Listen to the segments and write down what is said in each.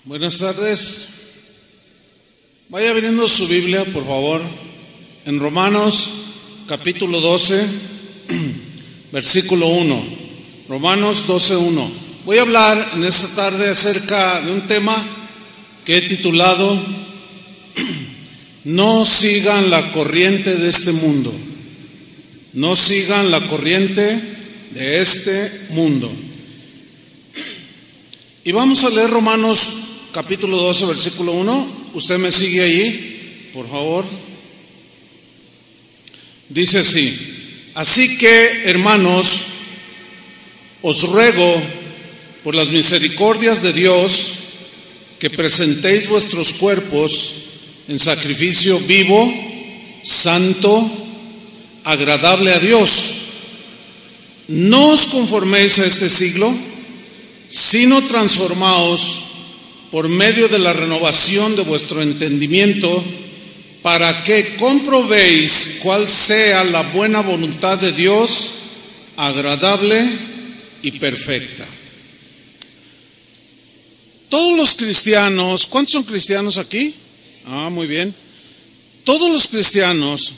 Buenas tardes. Vaya abriendo su Biblia, por favor, en Romanos capítulo 12, versículo 1. Romanos 12:1. Voy a hablar en esta tarde acerca de un tema que he titulado No sigan la corriente de este mundo. No sigan la corriente de este mundo. Y vamos a leer Romanos capítulo 12, versículo 1. Usted me sigue ahí, por favor. Dice así: Así que, hermanos, os ruego por las misericordias de Dios que presentéis vuestros cuerpos en sacrificio vivo, santo, agradable a Dios. No os conforméis a este siglo, sino transformaos por medio de la renovación de vuestro entendimiento, para que comprobéis cuál sea la buena voluntad de Dios, agradable y perfecta. Todos los cristianos, ¿cuántos son cristianos aquí? Muy bien. Todos los cristianos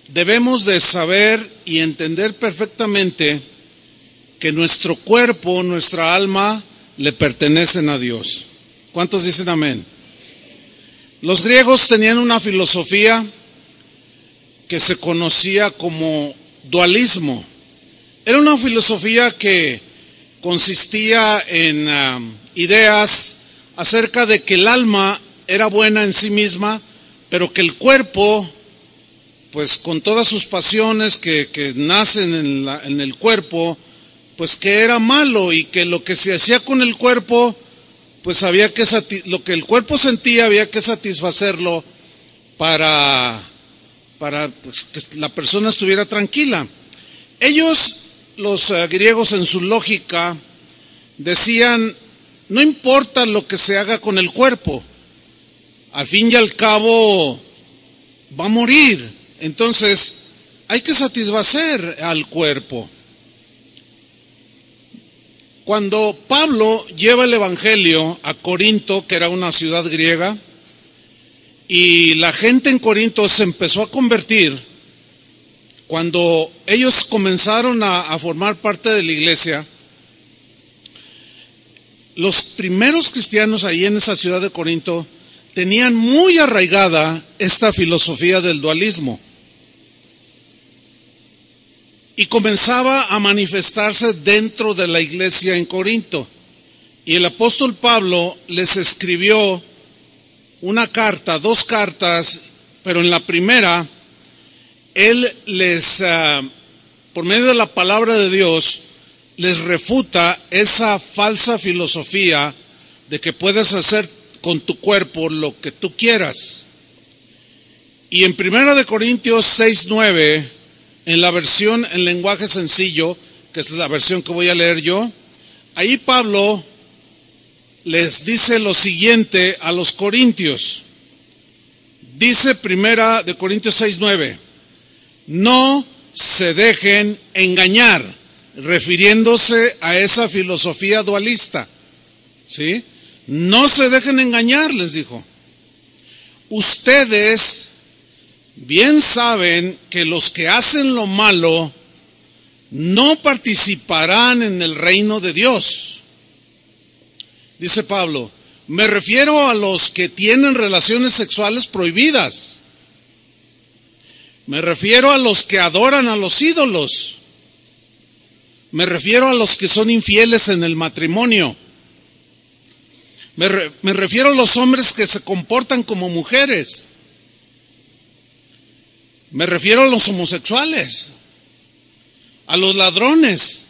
debemos de saber y entender perfectamente que nuestro cuerpo, nuestra alma, le pertenecen a Dios. ¿Cuántos dicen amén? Los griegos tenían una filosofía que se conocía como dualismo. Era una filosofía que consistía en ideas acerca de que el alma era buena en sí misma, pero que el cuerpo, pues con todas sus pasiones que nacen en el cuerpo, pues que era malo, y que lo que se hacía con el cuerpo, pues había que lo que el cuerpo sentía había que satisfacerlo para pues, que la persona estuviera tranquila. Ellos, los griegos, en su lógica, decían: no importa lo que se haga con el cuerpo, al fin y al cabo va a morir, entonces hay que satisfacer al cuerpo. Cuando Pablo lleva el evangelio a Corinto, que era una ciudad griega, y la gente en Corinto se empezó a convertir, cuando ellos comenzaron a formar parte de la iglesia, los primeros cristianos ahí en esa ciudad de Corinto tenían muy arraigada esta filosofía del dualismo. Y comenzaba a manifestarse dentro de la iglesia en Corinto. Y el apóstol Pablo les escribió una carta, dos cartas, pero en la primera, él les, por medio de la palabra de Dios, les refuta esa falsa filosofía de que puedes hacer con tu cuerpo lo que tú quieras. Y en 1 Corintios 6:9, en la versión en lenguaje sencillo, que es la versión que voy a leer yo, ahí Pablo les dice lo siguiente a los corintios. Dice 1 Corintios 6:9, no se dejen engañar, refiriéndose a esa filosofía dualista, ¿sí? No se dejen engañar, les dijo. Ustedes bien saben que los que hacen lo malo no participarán en el reino de Dios. Dice Pablo, me refiero a los que tienen relaciones sexuales prohibidas. Me refiero a los que adoran a los ídolos. Me refiero a los que son infieles en el matrimonio. Me refiero a los hombres que se comportan como mujeres. Me refiero a los homosexuales, a los ladrones,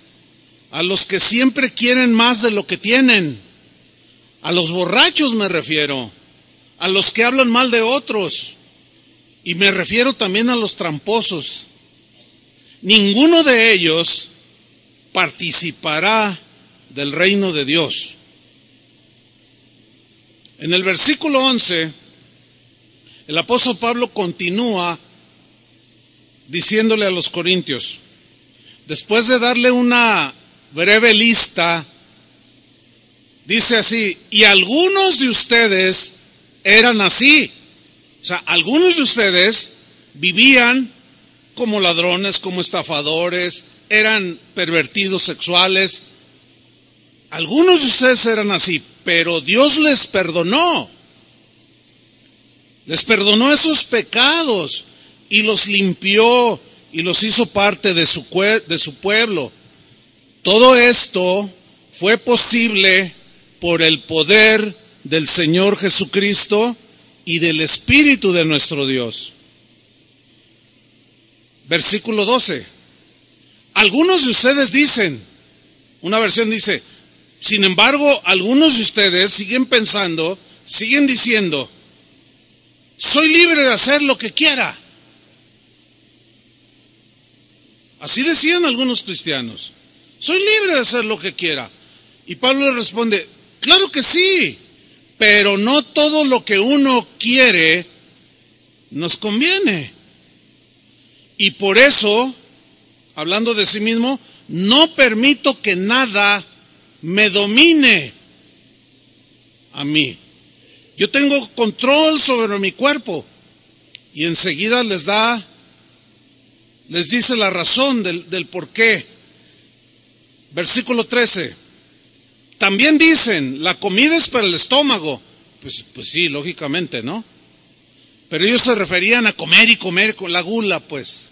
a los que siempre quieren más de lo que tienen, a los borrachos me refiero, a los que hablan mal de otros, y me refiero también a los tramposos. Ninguno de ellos participará del reino de Dios. En el versículo 11, el apóstol Pablo continúa diciéndole a los corintios, después de darle una breve lista Dice así, y algunos de ustedes eran así. O sea, algunos de ustedes vivían como ladrones, como estafadores, eran pervertidos sexuales. Algunos de ustedes eran así, pero Dios les perdonó. Les perdonó esos pecados y los limpió y los hizo parte de su pueblo. Todo esto fue posible por el poder del Señor Jesucristo y del Espíritu de nuestro Dios. Versículo 12. Algunos de ustedes dicen, una versión dice, sin embargo, algunos de ustedes siguen pensando, siguen diciendo, soy libre de hacer lo que quiera. Así decían algunos cristianos, soy libre de hacer lo que quiera. Y Pablo le responde, claro que sí, pero no todo lo que uno quiere nos conviene. Y por eso, hablando de sí mismo, no permito que nada me domine a mí. Yo tengo control sobre mi cuerpo. Y enseguida les dice la razón del por qué. Versículo 13. También dicen, la comida es para el estómago. Pues sí, lógicamente, ¿no? Pero ellos se referían a comer y comer con la gula, pues.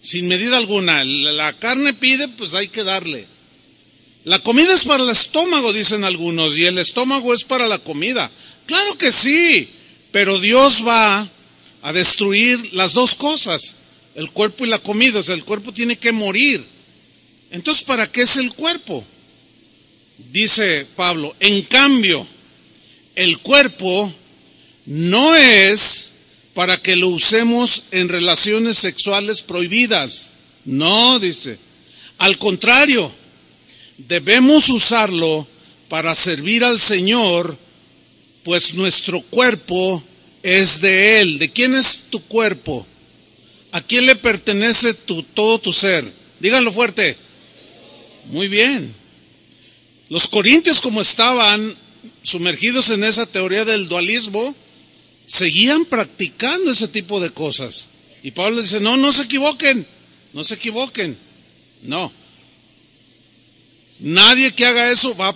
Sin medida alguna. La carne pide, pues hay que darle. La comida es para el estómago, dicen algunos, y el estómago es para la comida. Claro que sí, pero Dios va a destruir las dos cosas, el cuerpo y la comida. O sea, el cuerpo tiene que morir. Entonces, ¿para qué es el cuerpo? Dice Pablo, en cambio, el cuerpo no es para que lo usemos en relaciones sexuales prohibidas. No, dice. Al contrario, debemos usarlo para servir al Señor, pues nuestro cuerpo es de Él. ¿De quién es tu cuerpo? ¿A quién le pertenece todo tu ser? Díganlo fuerte. Muy bien. Los corintios, como estaban sumergidos en esa teoría del dualismo, seguían practicando ese tipo de cosas. Y Pablo dice, no se equivoquen, no se equivoquen. No. Nadie que haga eso va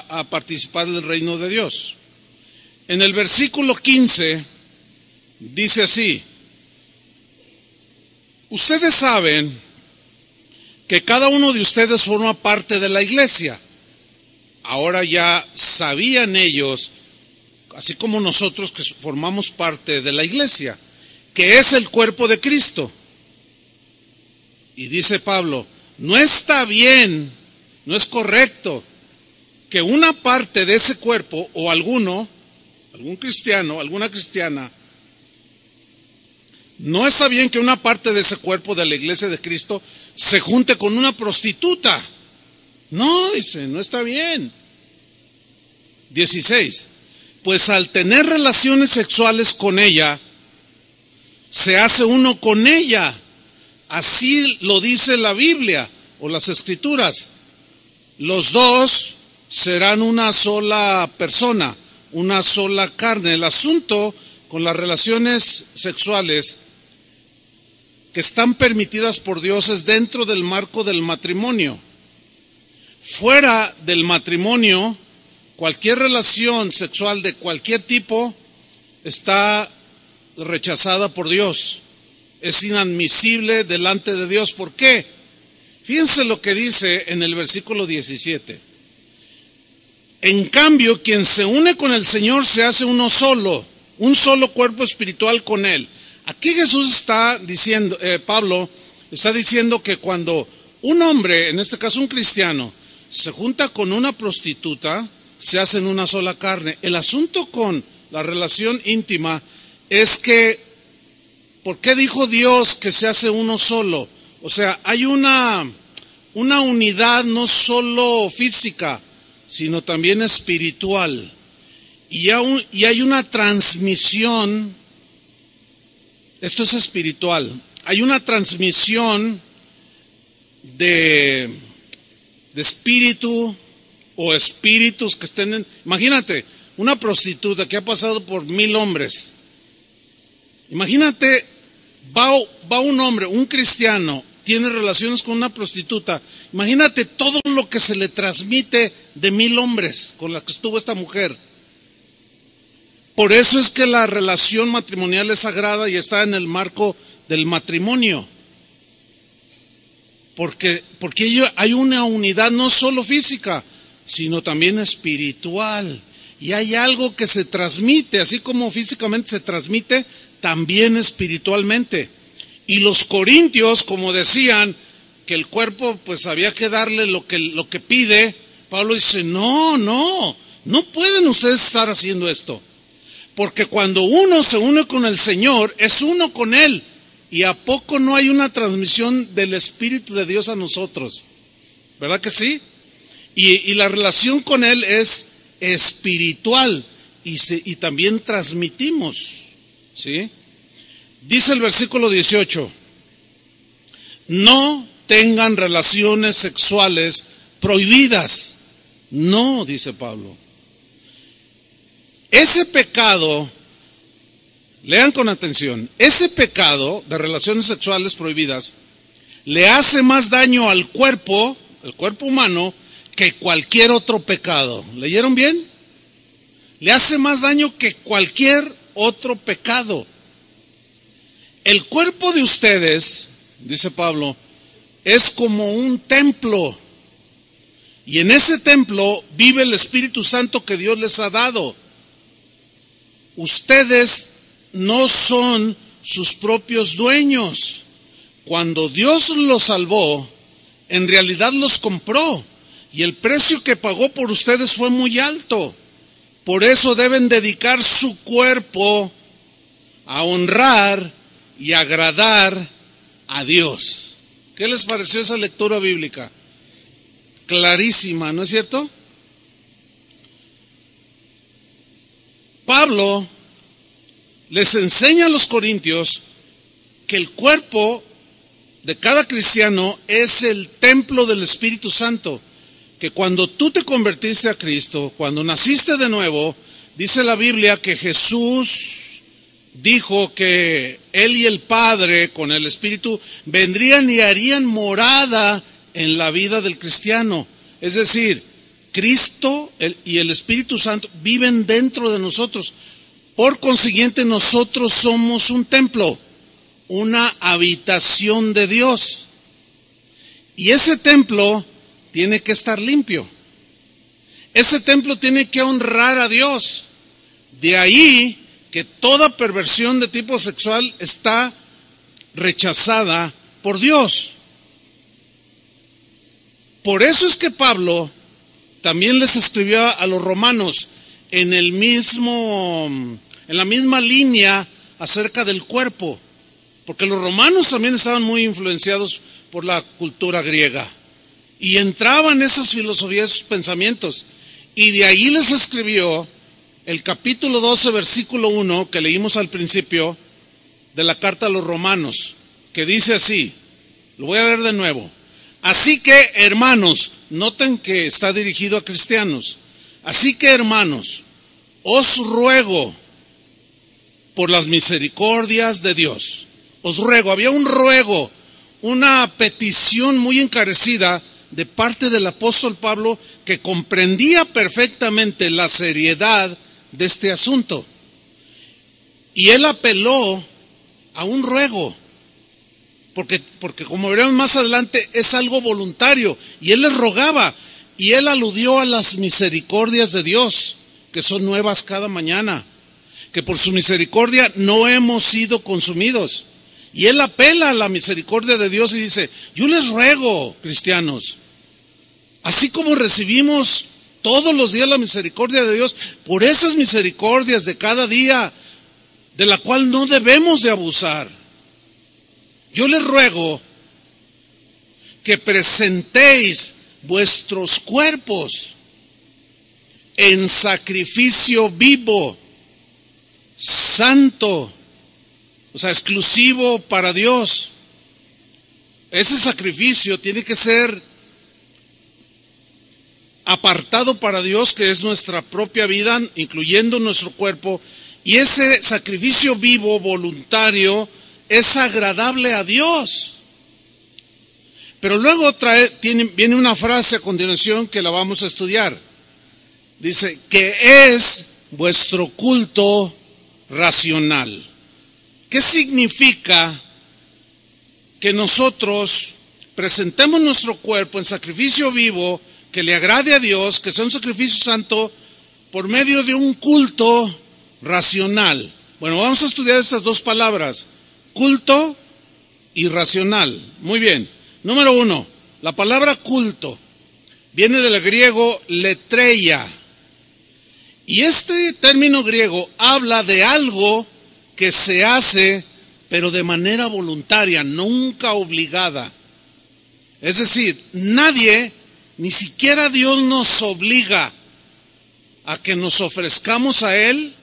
a participar del reino de Dios. En el versículo 15 dice así, ustedes saben que cada uno de ustedes forma parte de la iglesia. Ahora ya sabían ellos, así como nosotros que formamos parte de la iglesia, que es el cuerpo de Cristo. Y dice Pablo, no está bien, no es correcto que una parte de ese cuerpo o algún cristiano, alguna cristiana, no está bien que una parte de ese cuerpo de la iglesia de Cristo se junte con una prostituta. No, dice, no está bien. 16. Pues al tener relaciones sexuales con ella, se hace uno con ella. Así lo dice la Biblia o las Escrituras. Los dos serán una sola persona, una sola carne. El asunto con las relaciones sexuales que están permitidas por Dios es dentro del marco del matrimonio. Fuera del matrimonio, cualquier relación sexual de cualquier tipo está rechazada por Dios. Es inadmisible delante de Dios. ¿Por qué? Fíjense lo que dice en el versículo 17. En cambio, quien se une con el Señor se hace uno solo, un solo cuerpo espiritual con Él. Aquí Jesús está diciendo, Pablo está diciendo que cuando un hombre, en este caso un cristiano, se junta con una prostituta, se hacen una sola carne. El asunto con la relación íntima es que, ¿por qué dijo Dios que se hace uno solo? O sea, hay una unidad no solo física, sino también espiritual. Y hay una transmisión, esto es espiritual, hay una transmisión de espíritu, o espíritus que estén en... Imagínate, una prostituta que ha pasado por 1000 hombres. Imagínate, va un hombre, un cristiano, tiene relaciones con una prostituta. Imagínate todo lo que se le transmite de 1000 hombres con la que estuvo esta mujer. Por eso es que la relación matrimonial es sagrada y está en el marco del matrimonio. Porque hay una unidad no solo física, sino también espiritual. Y hay algo que se transmite, así como físicamente se transmite, también espiritualmente. Y los corintios, como decían, que el cuerpo pues había que darle lo que pide, Pablo dice, no pueden ustedes estar haciendo esto. Porque cuando uno se une con el Señor, es uno con Él. ¿Y a poco no hay una transmisión del Espíritu de Dios a nosotros? ¿Verdad que sí? Y la relación con Él es espiritual y también transmitimos, ¿sí? Dice el versículo 18, no tengan relaciones sexuales prohibidas. No, dice Pablo. Ese pecado, lean con atención, ese pecado de relaciones sexuales prohibidas le hace más daño al cuerpo, el cuerpo humano, que cualquier otro pecado. ¿Leyeron bien? Le hace más daño que cualquier otro pecado. El cuerpo de ustedes, dice Pablo, es como un templo. Y en ese templo vive el Espíritu Santo que Dios les ha dado. Ustedes no son sus propios dueños. Cuando Dios los salvó, en realidad los compró. Y el precio que pagó por ustedes fue muy alto. Por eso deben dedicar su cuerpo a honrar y agradar a Dios. ¿Qué les pareció esa lectura bíblica? Clarísima, ¿no es cierto? Pablo les enseña a los corintios que el cuerpo de cada cristiano es el templo del Espíritu Santo. Que cuando tú te convertiste a Cristo, cuando naciste de nuevo, dice la Biblia que Jesús dijo que Él y el Padre con el Espíritu vendrían y harían morada en la vida del cristiano. Es decir, Cristo y el Espíritu Santo viven dentro de nosotros. Por consiguiente, nosotros somos un templo, una habitación de Dios. Y ese templo tiene que estar limpio. Ese templo tiene que honrar a Dios. De ahí que toda perversión de tipo sexual está rechazada por Dios. Por eso es que Pablo también les escribió a los romanos en la misma línea acerca del cuerpo, porque los romanos también estaban muy influenciados por la cultura griega. Y entraban esas filosofías, esos pensamientos. Y de ahí les escribió el capítulo 12, versículo 1, que leímos al principio, de la carta a los romanos, que dice así, lo voy a leer de nuevo. Así que, hermanos, noten que está dirigido a cristianos. Así que, hermanos, os ruego por las misericordias de Dios. Os ruego, había un ruego, una petición muy encarecida de parte del apóstol Pablo, que comprendía perfectamente la seriedad de este asunto. Y él apeló a un ruego, porque como veremos más adelante, es algo voluntario. Y él les rogaba, y él aludió a las misericordias de Dios, que son nuevas cada mañana, que por su misericordia no hemos sido consumidos. Y él apela a la misericordia de Dios y dice, yo les ruego, cristianos, así como recibimos todos los días la misericordia de Dios, por esas misericordias de cada día, de la cual no debemos de abusar, yo les ruego que presentéis vuestros cuerpos en sacrificio vivo, santo, o sea, exclusivo para Dios. Ese sacrificio tiene que ser apartado para Dios, que es nuestra propia vida, incluyendo nuestro cuerpo, y ese sacrificio vivo, voluntario, es agradable a Dios. Pero luego viene una frase a continuación que la vamos a estudiar. Dice, que es vuestro culto racional. ¿Qué significa que nosotros presentemos nuestro cuerpo en sacrificio vivo, que le agrade a Dios, que sea un sacrificio santo, por medio de un culto racional? Bueno, vamos a estudiar estas dos palabras, culto y racional. Muy bien. Número 1, la palabra culto viene del griego letreia. Y este término griego habla de algo que se hace, pero de manera voluntaria, nunca obligada. Es decir, nadie, ni siquiera Dios, nos obliga a que nos ofrezcamos a Él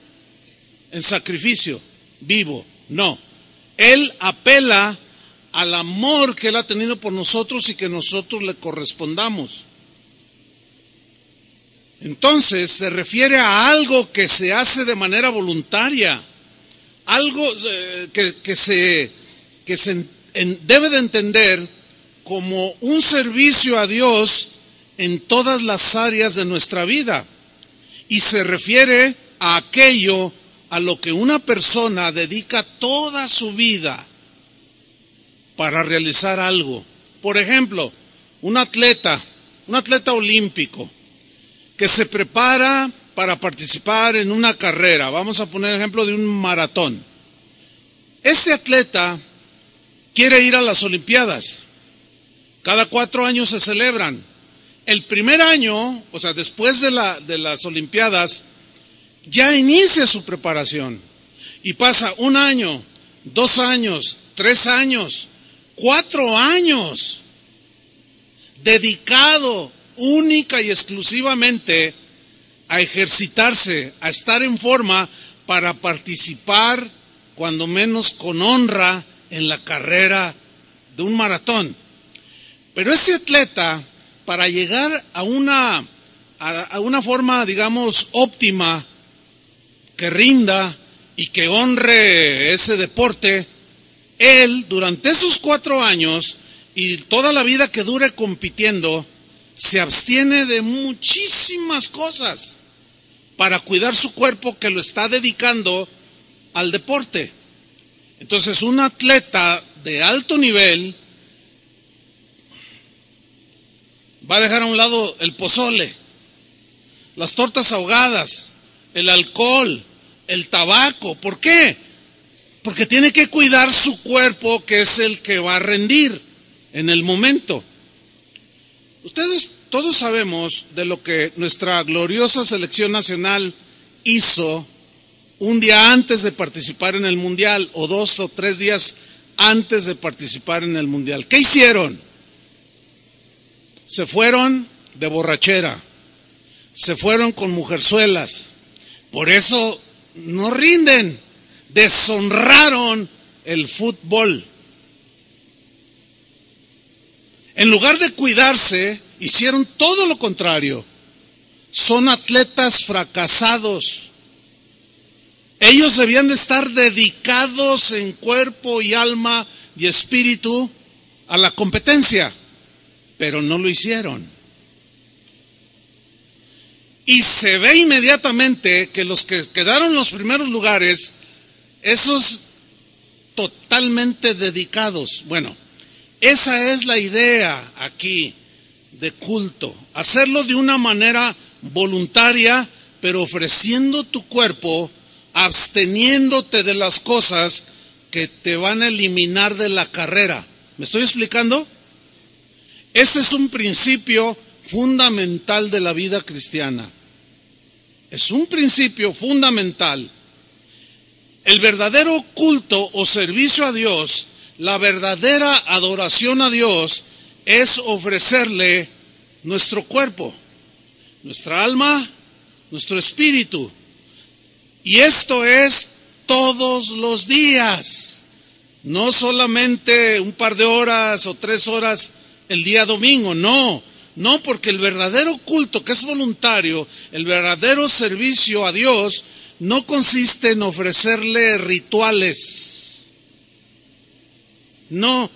en sacrificio vivo. No, Él apela al amor que Él ha tenido por nosotros y que nosotros le correspondamos. Entonces se refiere a algo que se hace de manera voluntaria, algo que se debe de entender como un servicio a Dios en todas las áreas de nuestra vida. Y se refiere a aquello a lo que una persona dedica toda su vida para realizar algo. Por ejemplo, un atleta olímpico que se prepara para participar en una carrera. Vamos a poner el ejemplo de un maratón. Este atleta quiere ir a las Olimpiadas. Cada 4 años se celebran. El primer año, o sea, después de las Olimpiadas, ya inicia su preparación. Y pasa 1 año, 2 años, 3 años, 4 años, dedicado única y exclusivamente a ejercitarse, a estar en forma para participar, cuando menos con honra, en la carrera de un maratón. Pero ese atleta, para llegar a una forma, digamos, óptima, que rinda y que honre ese deporte, él, durante esos 4 años y toda la vida que dure compitiendo, se abstiene de muchísimas cosas para cuidar su cuerpo, que lo está dedicando al deporte. Entonces, un atleta de alto nivel va a dejar a un lado el pozole, las tortas ahogadas, el alcohol, el tabaco. ¿Por qué? Porque tiene que cuidar su cuerpo, que es el que va a rendir en el momento. Ustedes todos sabemos de lo que nuestra gloriosa selección nacional hizo un día antes de participar en el mundial, o 2 o 3 días antes de participar en el mundial. ¿Qué hicieron? Se fueron de borrachera, se fueron con mujerzuelas. Por eso no rinden, deshonraron el fútbol. En lugar de cuidarse, hicieron todo lo contrario. Son atletas fracasados. Ellos debían de estar dedicados en cuerpo y alma y espíritu a la competencia, pero no lo hicieron. Y se ve inmediatamente que los que quedaron en los primeros lugares, esos totalmente dedicados. Bueno, esa es la idea aquí de culto. Hacerlo de una manera voluntaria, pero ofreciendo tu cuerpo, absteniéndote de las cosas que te van a eliminar de la carrera. ¿Me estoy explicando? Ese es un principio fundamental de la vida cristiana. Es un principio fundamental. El verdadero culto o servicio a Dios, la verdadera adoración a Dios, es ofrecerle nuestro cuerpo, nuestra alma, nuestro espíritu. Y esto es todos los días, no solamente un par de horas o 3 horas el día domingo, no, No, porque el verdadero culto, que es voluntario, el verdadero servicio a Dios, no consiste en ofrecerle rituales. No.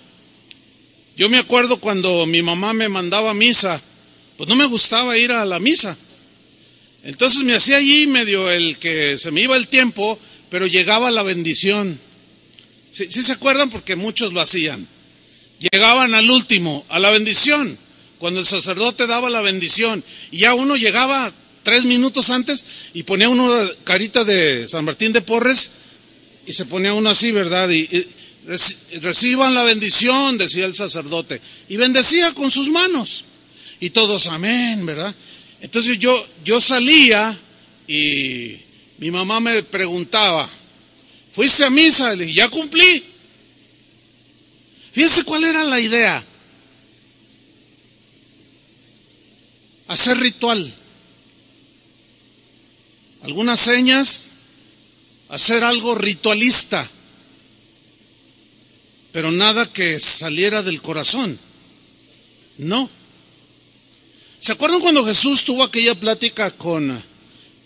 Yo me acuerdo cuando mi mamá me mandaba a misa, pues no me gustaba ir a la misa. Entonces me hacía allí medio el que se me iba el tiempo, pero llegaba la bendición. ¿Sí se acuerdan? Porque muchos lo hacían. Llegaban al último, a la bendición, cuando el sacerdote daba la bendición, y ya uno llegaba 3 minutos antes y ponía uno carita de San Martín de Porres y se ponía uno así, ¿verdad? Y reciban la bendición, decía el sacerdote, y bendecía con sus manos, y todos amén, ¿verdad? Entonces yo salía y mi mamá me preguntaba, ¿fuiste a misa? Le dije, ya cumplí. Fíjense cuál era la idea. Hacer ritual. Algunas señas, hacer algo ritualista, pero nada que saliera del corazón. No. ¿Se acuerdan cuando Jesús tuvo aquella plática con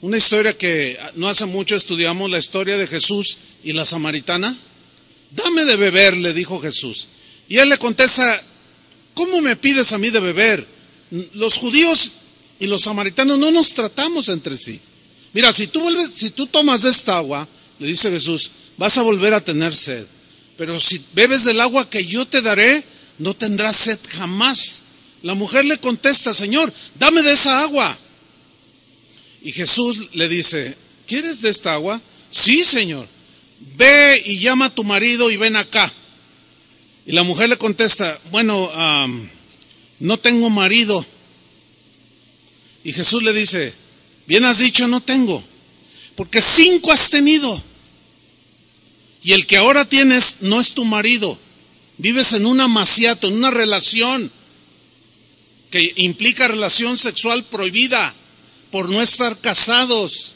una historia que no hace mucho estudiamos, la historia de Jesús y la samaritana? Dame de beber, le dijo Jesús. Y él le contesta, ¿cómo me pides a mí de beber? Los judíos y los samaritanos no nos tratamos entre sí. Mira, si tú tomas de esta agua, le dice Jesús, vas a volver a tener sed. Pero si bebes del agua que yo te daré, no tendrás sed jamás. La mujer le contesta, Señor, dame de esa agua. Y Jesús le dice, ¿quieres de esta agua? Sí, Señor. Ve y llama a tu marido y ven acá. Y la mujer le contesta, bueno, no tengo marido. Y Jesús le dice, bien has dicho, no tengo, porque 5 has tenido. Y el que ahora tienes no es tu marido. Vives en un amaciato, en una relación que implica relación sexual prohibida por no estar casados.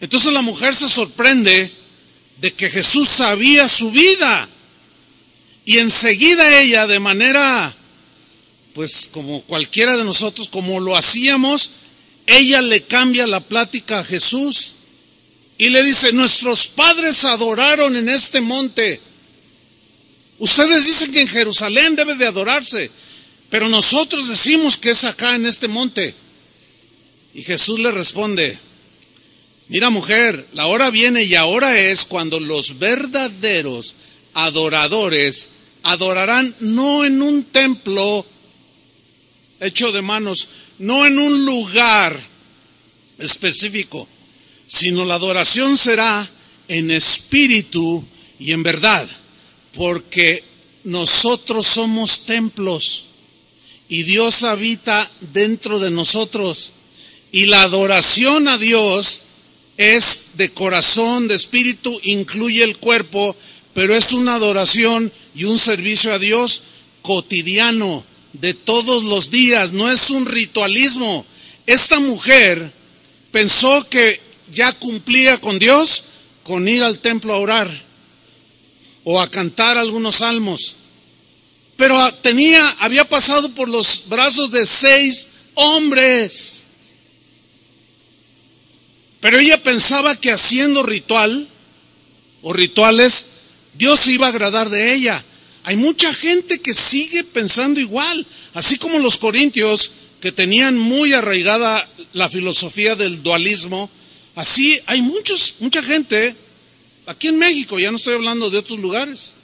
Entonces la mujer se sorprende de que Jesús sabía su vida. Y enseguida ella, de manera, pues como cualquiera de nosotros, como lo hacíamos, ella le cambia la plática a Jesús y le dice, nuestros padres adoraron en este monte. Ustedes dicen que en Jerusalén debe de adorarse, pero nosotros decimos que es acá en este monte. Y Jesús le responde, mira mujer, la hora viene y ahora es cuando los verdaderos adoradores adorarán no en un templo hecho de manos, no en un lugar específico, sino la adoración será en espíritu y en verdad, porque nosotros somos templos y Dios habita dentro de nosotros, y la adoración a Dios es de corazón, de espíritu, incluye el cuerpo, pero es una adoración y un servicio a Dios cotidiano, de todos los días, no es un ritualismo. Esta mujer pensó que ya cumplía con Dios con ir al templo a orar o a cantar algunos salmos, pero había pasado por los brazos de 6 hombres. Pero ella pensaba que haciendo ritual o rituales, Dios se iba a agradar de ella. Hay mucha gente que sigue pensando igual, así como los corintios que tenían muy arraigada la filosofía del dualismo. Así hay mucha gente aquí en México, ya no estoy hablando de otros lugares,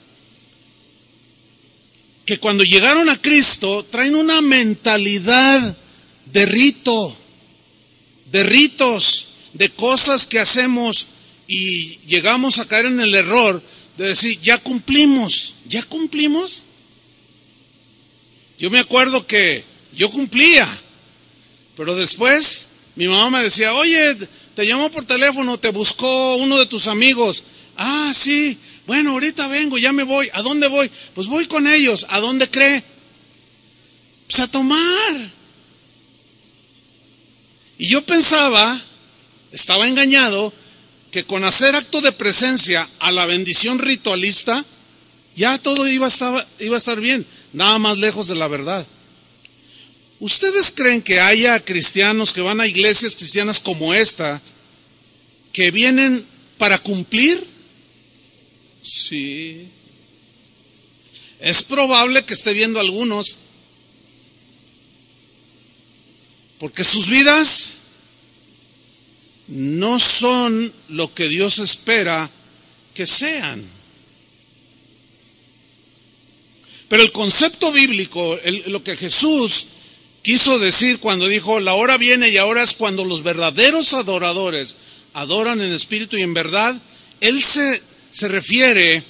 que cuando llegaron a Cristo traen una mentalidad de rito, de ritos, de cosas que hacemos, y llegamos a caer en el error de decir, ya cumplimos. Yo me acuerdo que yo cumplía, pero después mi mamá me decía, oye, te llamó por teléfono, te buscó uno de tus amigos. Ah, sí, bueno, ahorita vengo, ya me voy. ¿A dónde voy? Pues voy con ellos. ¿A dónde cree? Pues a tomar. Y yo pensaba, estaba engañado, que con hacer acto de presencia a la bendición ritualista, ya todo iba a estar bien, nada más lejos de la verdad. ¿Ustedes creen que haya cristianos que van a iglesias cristianas como esta, que vienen para cumplir? Sí. Es probable que esté viendo algunos, porque sus vidas no son lo que Dios espera que sean. Pero el concepto bíblico, lo que Jesús quiso decir cuando dijo, la hora viene y ahora es cuando los verdaderos adoradores adoran en espíritu y en verdad, Él se refiere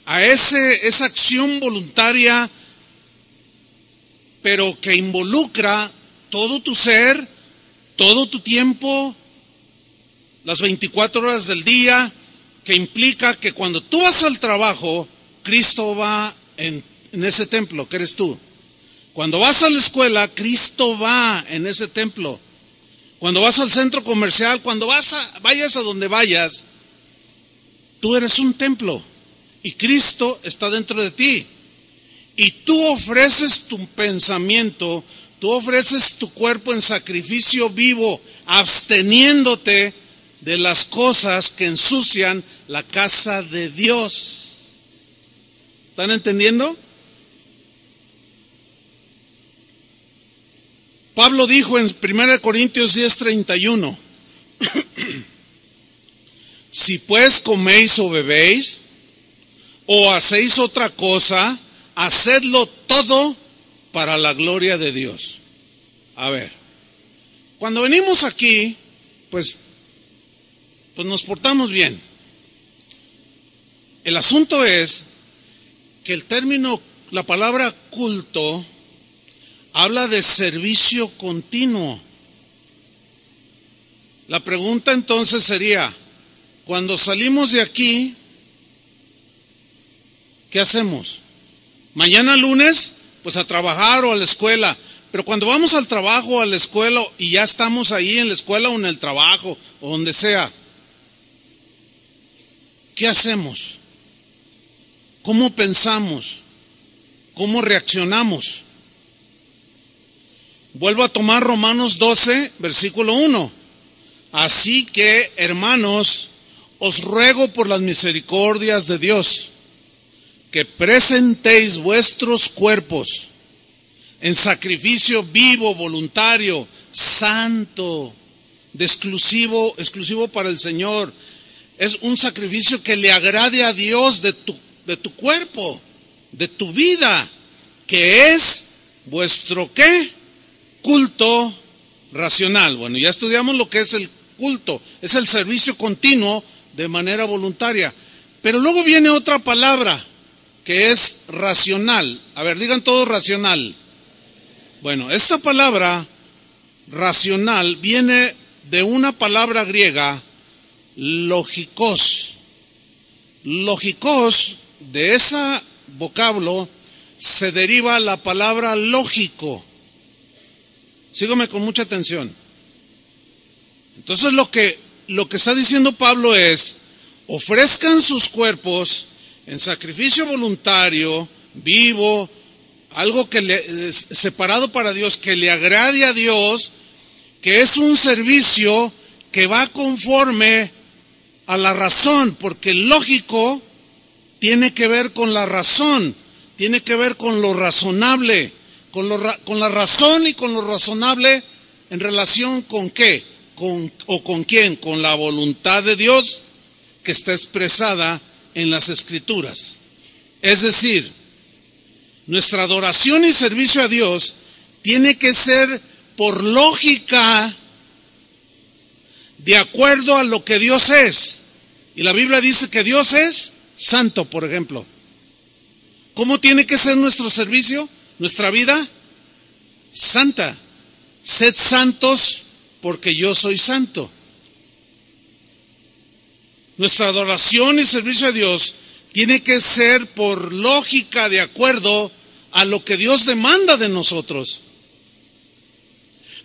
a esa acción voluntaria, pero que involucra todo tu ser, todo tu tiempo, las 24 horas del día, que implica que cuando tú vas al trabajo, Cristo va en ese templo, que eres tú. Cuando vas a la escuela, Cristo va en ese templo. Cuando vas al centro comercial, cuando vayas a donde vayas, tú eres un templo y Cristo está dentro de ti. Y tú ofreces tu pensamiento, tú ofreces tu cuerpo en sacrificio vivo, absteniéndote de las cosas que ensucian la casa de Dios. ¿Están entendiendo? Pablo dijo en 1 Corintios 10:31, si pues coméis o bebéis o hacéis otra cosa, hacedlo todo para la gloria de Dios. A ver, cuando venimos aquí, pues nos portamos bien. El asunto es que el término, la palabra culto, habla de servicio continuo. La pregunta entonces sería, cuando salimos de aquí, ¿qué hacemos? Mañana lunes, pues a trabajar o a la escuela. Pero cuando vamos al trabajo o a la escuela y ya estamos ahí en la escuela o en el trabajo o donde sea, ¿qué hacemos? ¿Cómo pensamos? ¿Cómo reaccionamos? Vuelvo a tomar Romanos 12, versículo 1. Así que, hermanos, os ruego por las misericordias de Dios, que presentéis vuestros cuerpos en sacrificio vivo, voluntario, santo, exclusivo para el Señor. Es un sacrificio que le agrade a Dios de tu cuerpo, de tu vida, que es vuestro ¿qué? Culto racional. Bueno, ya estudiamos lo que es el culto, es el servicio continuo de manera voluntaria. Pero luego viene otra palabra que es racional. A ver, digan todos racional. Bueno, esta palabra racional viene de una palabra griega, logikos. Logikos, de ese vocablo se deriva la palabra lógico. Sígame con mucha atención. Entonces lo que está diciendo Pablo es, ofrezcan sus cuerpos en sacrificio voluntario, vivo, algo que separado para Dios, que le agrade a Dios, que es un servicio que va conforme a la razón, porque el lógico tiene que ver con la razón, tiene que ver con lo razonable, con la razón y con lo razonable en relación con qué, con quién, con la voluntad de Dios que está expresada en las Escrituras. Es decir, nuestra adoración y servicio a Dios tiene que ser por lógica, de acuerdo a lo que Dios es. Y la Biblia dice que Dios es santo, por ejemplo. ¿Cómo tiene que ser nuestro servicio, nuestra vida? Santa. Sed santos porque yo soy santo. Nuestra adoración y servicio a Dios tiene que ser por lógica, de acuerdo a lo que Dios demanda de nosotros.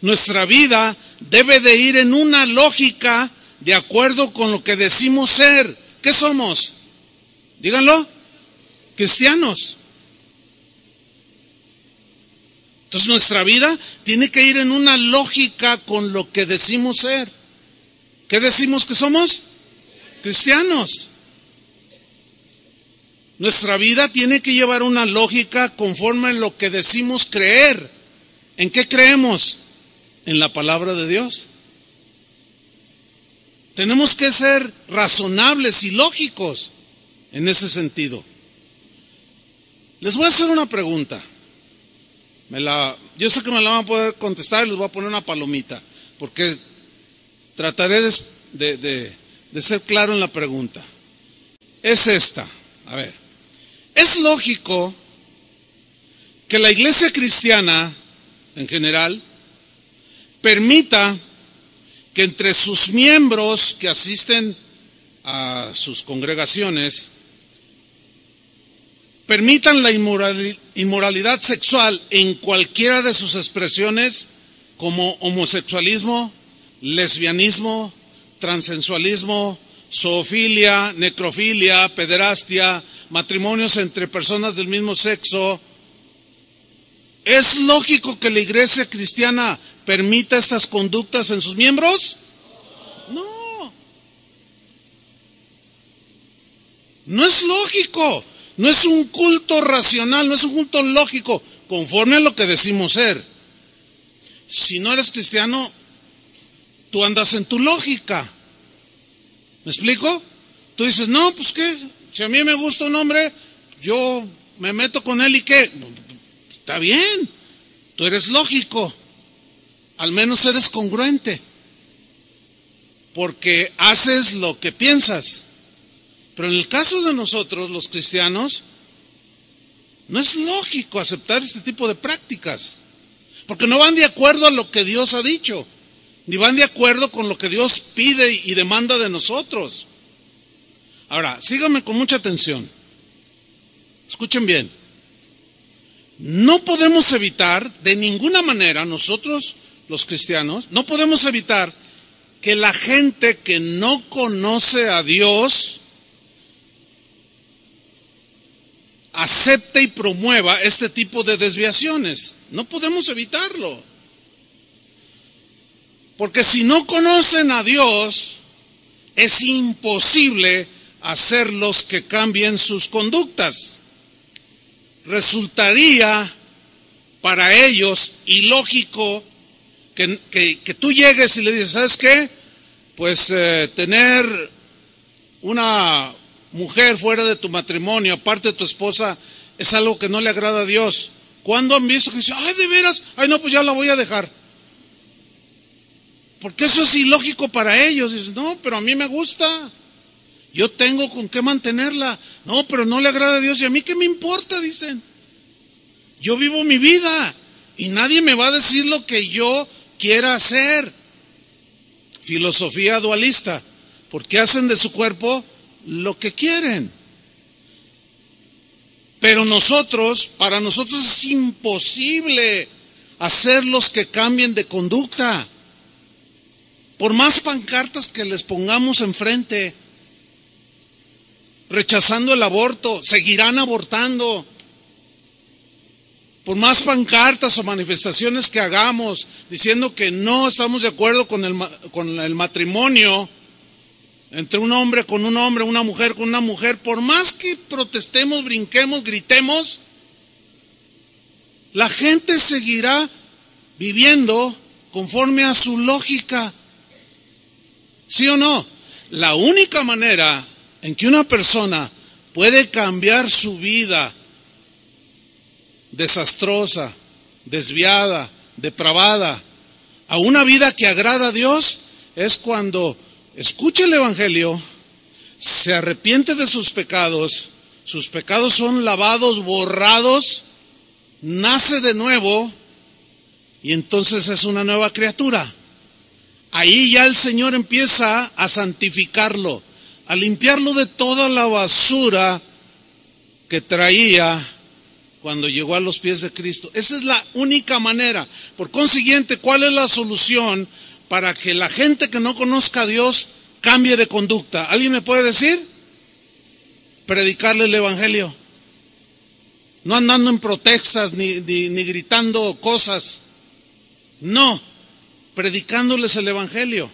Nuestra vida debe de ir en una lógica de acuerdo con lo que decimos ser. ¿Qué somos? Díganlo. Cristianos. Entonces nuestra vida tiene que ir en una lógica con lo que decimos ser. ¿Qué decimos que somos? Cristianos. Nuestra vida tiene que llevar una lógica conforme a lo que decimos creer. ¿En qué creemos? En la palabra de Dios. Tenemos que ser razonables y lógicos en ese sentido. Les voy a hacer una pregunta. Yo sé que me la van a poder contestar y les voy a poner una palomita, porque trataré de ser claro en la pregunta. Es esta. A ver, ¿es lógico que la iglesia cristiana en general permita que entre sus miembros que asisten a sus congregaciones permitan la inmoralidad sexual en cualquiera de sus expresiones, como homosexualismo, lesbianismo, transexualismo, zoofilia, necrofilia, pederastia, matrimonios entre personas del mismo sexo? ¿Es lógico que la iglesia cristiana permita estas conductas en sus miembros? No. No es lógico. No es un culto racional, no es un culto lógico, conforme a lo que decimos ser. Si no eres cristiano, tú andas en tu lógica. ¿Me explico? Tú dices, no, pues qué, si a mí me gusta un hombre, yo me meto con él y qué. Está bien, tú eres lógico, al menos eres congruente, porque haces lo que piensas. Pero en el caso de nosotros, los cristianos, no es lógico aceptar este tipo de prácticas, porque no van de acuerdo a lo que Dios ha dicho, ni van de acuerdo con lo que Dios pide y demanda de nosotros. Ahora, síganme con mucha atención. Escuchen bien. No podemos evitar, de ninguna manera, nosotros, los cristianos, no podemos evitar que la gente que no conoce a Dios acepte y promueva este tipo de desviaciones. No podemos evitarlo. Porque si no conocen a Dios, es imposible hacerlos que cambien sus conductas. Resultaría para ellos ilógico que tú llegues y le dices, ¿sabes qué? Pues tener una mujer fuera de tu matrimonio, aparte de tu esposa, es algo que no le agrada a Dios. ¿Cuándo han visto que dicen, ay, de veras, ay, no, pues ya la voy a dejar? Porque eso es ilógico para ellos. Dicen, no, pero a mí me gusta, yo tengo con qué mantenerla. No, pero no le agrada a Dios, y a mí qué me importa, dicen. Yo vivo mi vida y nadie me va a decir lo que yo quiera hacer. Filosofía dualista, porque hacen de su cuerpo lo que quieren. Pero para nosotros es imposible hacerlos que cambien de conducta. Por más pancartas que les pongamos enfrente, rechazando el aborto, seguirán abortando. Por más pancartas o manifestaciones que hagamos diciendo que no estamos de acuerdo con el matrimonio entre un hombre con un hombre, una mujer con una mujer, por más que protestemos, brinquemos, gritemos, la gente seguirá viviendo conforme a su lógica. ¿Sí o no? La única manera en que una persona puede cambiar su vida desastrosa, desviada, depravada, a una vida que agrada a Dios, es cuando escucha el Evangelio, se arrepiente de sus pecados son lavados, borrados, nace de nuevo y entonces es una nueva criatura. Ahí ya el Señor empieza a santificarlo, a limpiarlo de toda la basura que traía cuando llegó a los pies de Cristo. Esa es la única manera. Por consiguiente, ¿cuál es la solución para que la gente que no conozca a Dios cambie de conducta? ¿Alguien me puede decir? Predicarle el Evangelio. no andando en protestas ni gritando cosas. No, predicándoles el evangelio.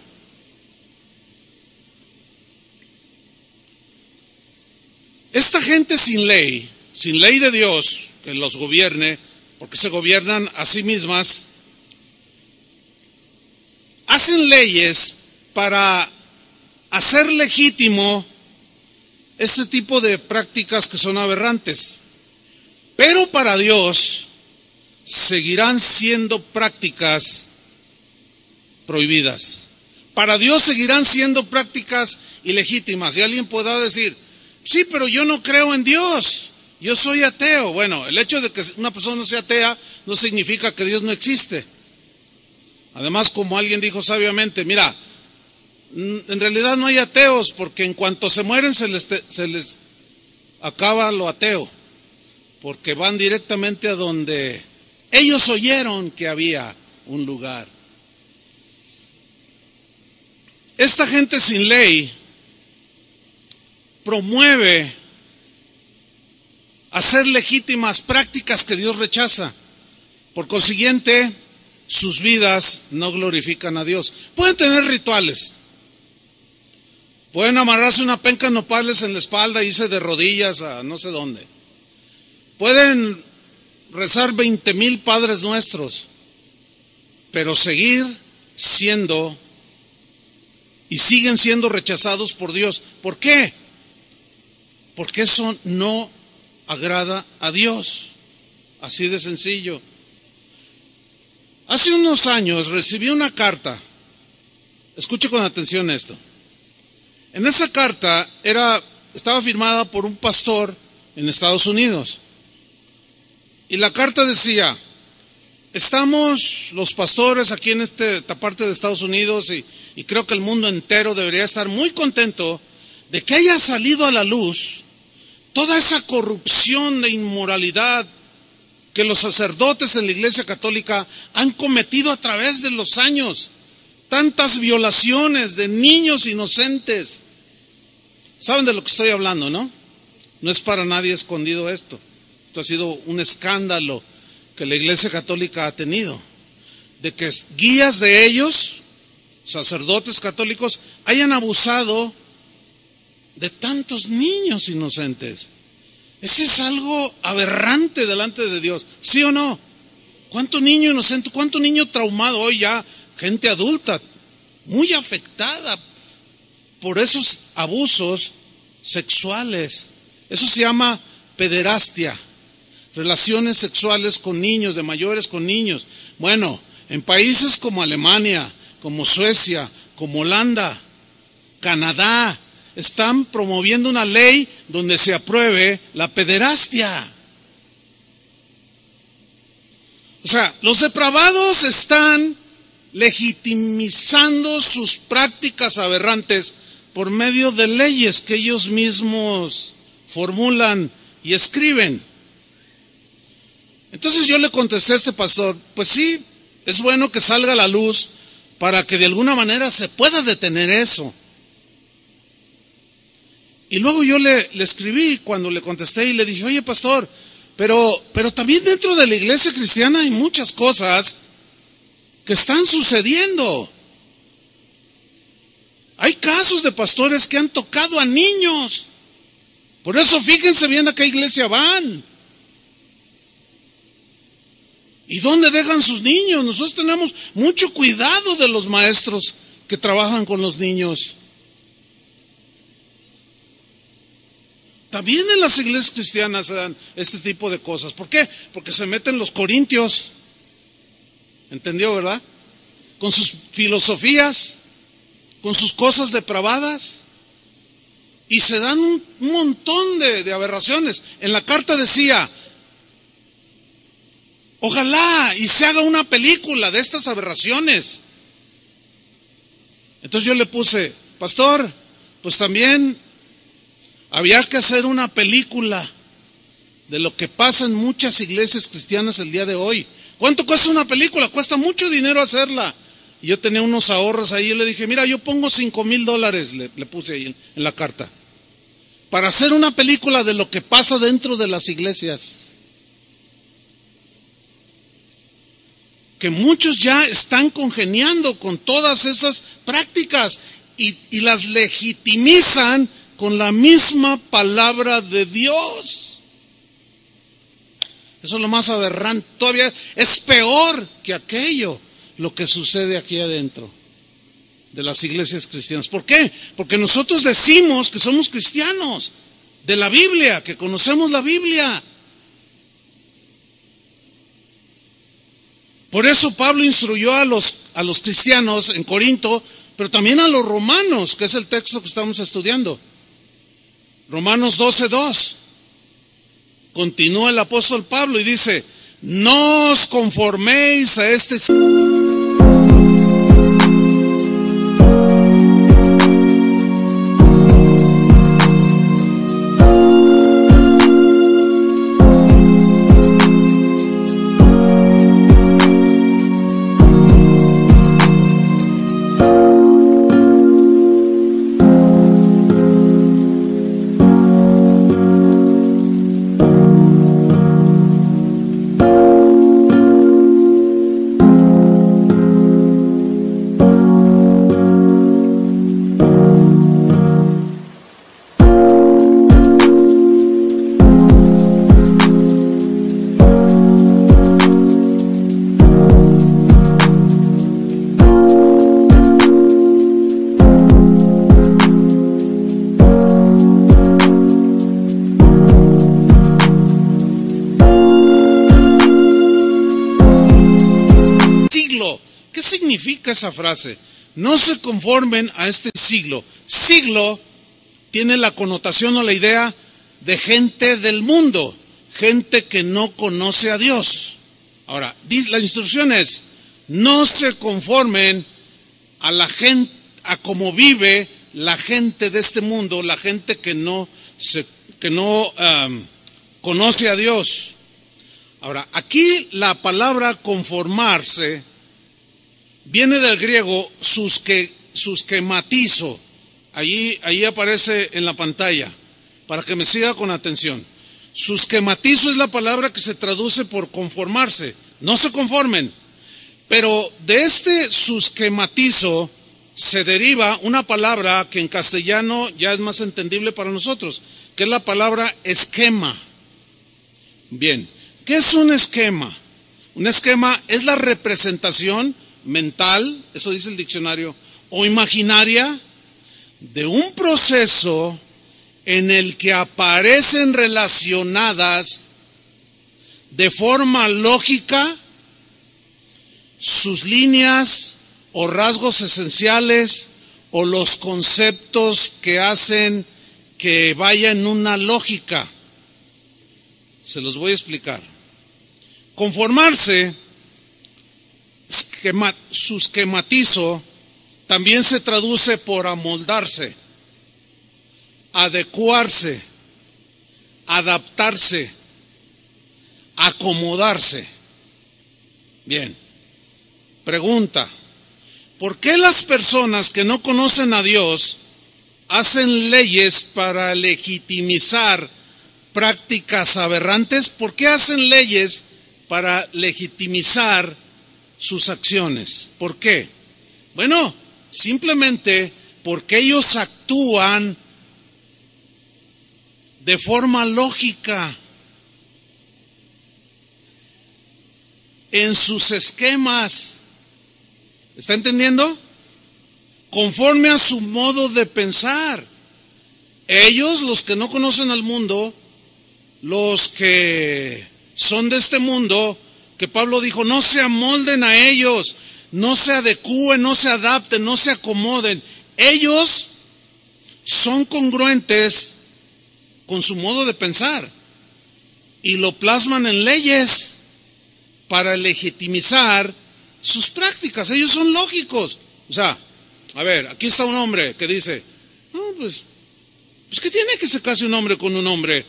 Esta gente sin ley de Dios que los gobierne, porque se gobiernan a sí mismas, hacen leyes para hacer legítimo este tipo de prácticas que son aberrantes. Pero para Dios seguirán siendo prácticas prohibidas. Para Dios seguirán siendo prácticas ilegítimas. Y alguien podrá decir, sí, pero yo no creo en Dios, yo soy ateo. Bueno, el hecho de que una persona sea atea no significa que Dios no existe. Además, como alguien dijo sabiamente, mira, en realidad no hay ateos, porque en cuanto se mueren se les acaba lo ateo, porque van directamente a donde ellos oyeron que había un lugar. Esta gente sin ley promueve hacer legítimas prácticas que Dios rechaza. Por consiguiente, sus vidas no glorifican a Dios. Pueden tener rituales, pueden amarrarse una penca de nopales en la espalda e irse de rodillas a no sé dónde. Pueden rezar 20,000 Padres Nuestros, pero siguen siendo rechazados por Dios. ¿Por qué? Porque eso no agrada a Dios. Así de sencillo. Hace unos años recibí una carta. Escuche con atención esto. En esa carta estaba firmada por un pastor en Estados Unidos. Y la carta decía, estamos los pastores aquí en esta parte de Estados Unidos y creo que el mundo entero debería estar muy contento de que haya salido a la luz toda esa corrupción de inmoralidad que los sacerdotes en la Iglesia Católica han cometido a través de los años. Tantas violaciones de niños inocentes. ¿Saben de lo que estoy hablando, no? No es para nadie escondido esto. Esto ha sido un escándalo que la Iglesia Católica ha tenido. De que guías de ellos, sacerdotes católicos, hayan abusado de tantos niños inocentes. Eso es algo aberrante delante de Dios, ¿sí o no? ¿Cuánto niño inocente, cuánto niño traumado hoy ya, gente adulta, muy afectada por esos abusos sexuales? Eso se llama pederastia, relaciones sexuales con niños, de mayores con niños. Bueno, en países como Alemania, como Suecia, como Holanda, Canadá, están promoviendo una ley donde se apruebe la pederastia. O sea, los depravados están legitimizando sus prácticas aberrantes por medio de leyes que ellos mismos formulan y escriben. Entonces yo le contesté a este pastor, pues sí, es bueno que salga a la luz para que de alguna manera se pueda detener eso. Y luego yo le escribí cuando le contesté y le dije, oye pastor, pero también dentro de la iglesia cristiana hay muchas cosas que están sucediendo. Hay casos de pastores que han tocado a niños. Por eso fíjense bien a qué iglesia van. ¿Y dónde dejan sus niños? Nosotros tenemos mucho cuidado de los maestros que trabajan con los niños. También en las iglesias cristianas se dan este tipo de cosas. ¿Por qué? Porque se meten los corintios. ¿Entendió, verdad? Con sus filosofías, con sus cosas depravadas. Y se dan un montón de aberraciones. En la carta decía, ojalá y se haga una película de estas aberraciones. Entonces yo le puse, pastor, pues también había que hacer una película de lo que pasa en muchas iglesias cristianas el día de hoy. ¿Cuánto cuesta una película? Cuesta mucho dinero hacerla. Y yo tenía unos ahorros ahí y le dije, mira, yo pongo $5,000, le puse ahí en la carta, para hacer una película de lo que pasa dentro de las iglesias. que muchos ya están congeniando con todas esas prácticas y las legitimizan con la misma palabra de Dios. Eso es lo más aberrante. Todavía es peor que aquello, lo que sucede aquí adentro de las iglesias cristianas. ¿Por qué? Porque nosotros decimos que somos cristianos de la Biblia, que conocemos la Biblia. Por eso Pablo instruyó a los cristianos en Corinto, pero también a los romanos, que es el texto que estamos estudiando. Romanos 12:2. Continúa el apóstol Pablo y dice: no os conforméis a este ¿Qué significa esa frase? No se conformen a este siglo. Siglo tiene la connotación o la idea de gente del mundo, gente que no conoce a Dios. Ahora, la instrucción es: no se conformen a la gente, a cómo vive la gente de este mundo, la gente que no conoce a Dios. Ahora, aquí la palabra conformarse viene del griego susquematizo. Ahí aparece en la pantalla, para que me siga con atención. Susquematizo es la palabra que se traduce por conformarse. No se conformen. Pero de este susquematizo se deriva una palabra que en castellano ya es más entendible para nosotros, que es la palabra esquema. Bien, ¿qué es un esquema? Un esquema es la representación mental, eso dice el diccionario, o imaginaria, de un proceso en el que aparecen relacionadas de forma lógica sus líneas o rasgos esenciales o los conceptos que hacen que vaya en una lógica. Se los voy a explicar. Conformarse, susquematizo, también se traduce por amoldarse, adecuarse, adaptarse, acomodarse. Bien, pregunta: ¿por qué las personas que no conocen a Dios hacen leyes para legitimizar prácticas aberrantes? ¿Por qué hacen leyes para legitimizar sus acciones? ¿Por qué? Bueno, simplemente porque ellos actúan de forma lógica en sus esquemas. ¿Está entendiendo? Conforme a su modo de pensar. Ellos, los que no conocen al mundo, los que son de este mundo, que Pablo dijo: no se amolden a ellos, no se adecúen, no se adapten, no se acomoden. Ellos son congruentes con su modo de pensar y lo plasman en leyes para legitimizar sus prácticas. Ellos son lógicos. O sea, a ver, aquí está un hombre que dice: no, pues ¿qué tiene que se case un hombre con un hombre?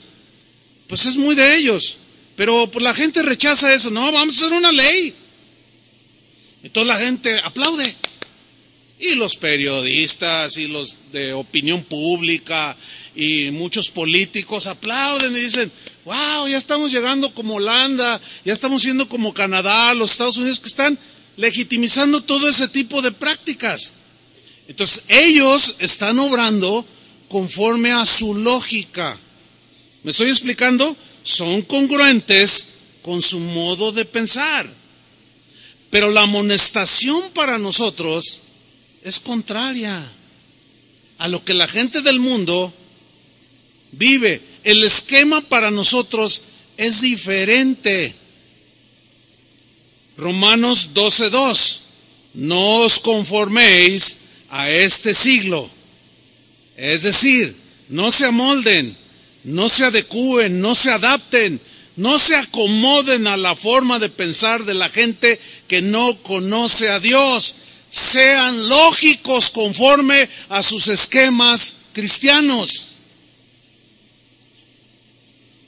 Pues es muy de ellos. Pero pues la gente rechaza eso. No, vamos a hacer una ley. Y toda la gente aplaude. Y los periodistas y los de opinión pública y muchos políticos aplauden y dicen: wow, ya estamos llegando como Holanda, ya estamos siendo como Canadá, los Estados Unidos, que están legitimizando todo ese tipo de prácticas. Entonces, ellos están obrando conforme a su lógica. ¿Me estoy explicando? Son congruentes con su modo de pensar. Pero la amonestación para nosotros es contraria a lo que la gente del mundo vive. El esquema para nosotros es diferente. Romanos 12:2. No os conforméis a este siglo. Es decir, no se amolden, no se adecúen, no se adapten, no se acomoden a la forma de pensar de la gente que no conoce a Dios. Sean lógicos conforme a sus esquemas cristianos.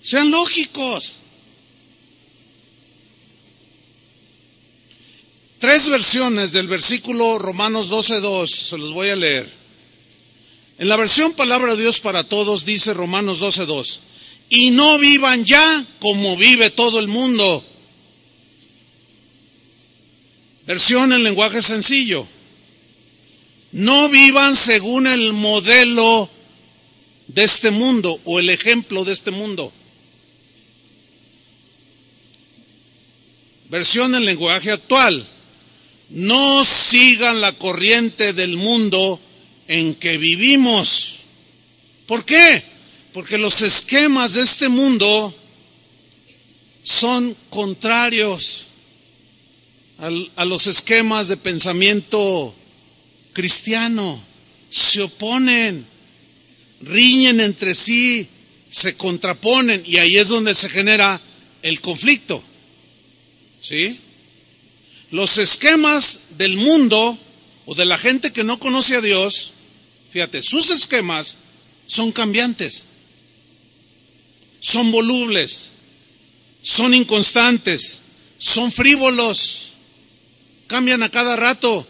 Sean lógicos. 3 versiones del versículo Romanos 12:2, se los voy a leer. En la versión Palabra de Dios para Todos dice Romanos 12:2, y no vivan ya como vive todo el mundo. Versión en lenguaje sencillo, no vivan según el modelo de este mundo o el ejemplo de este mundo. Versión en lenguaje actual, no sigan la corriente del mundo en que vivimos. ¿Por qué? Porque los esquemas de este mundo son contrarios a los esquemas de pensamiento cristiano. Se oponen, riñen entre sí, se contraponen, y ahí es donde se genera el conflicto. ¿Sí? Los esquemas del mundo o de la gente que no conoce a Dios, fíjate, sus esquemas son cambiantes, son volubles, son inconstantes, son frívolos, cambian a cada rato.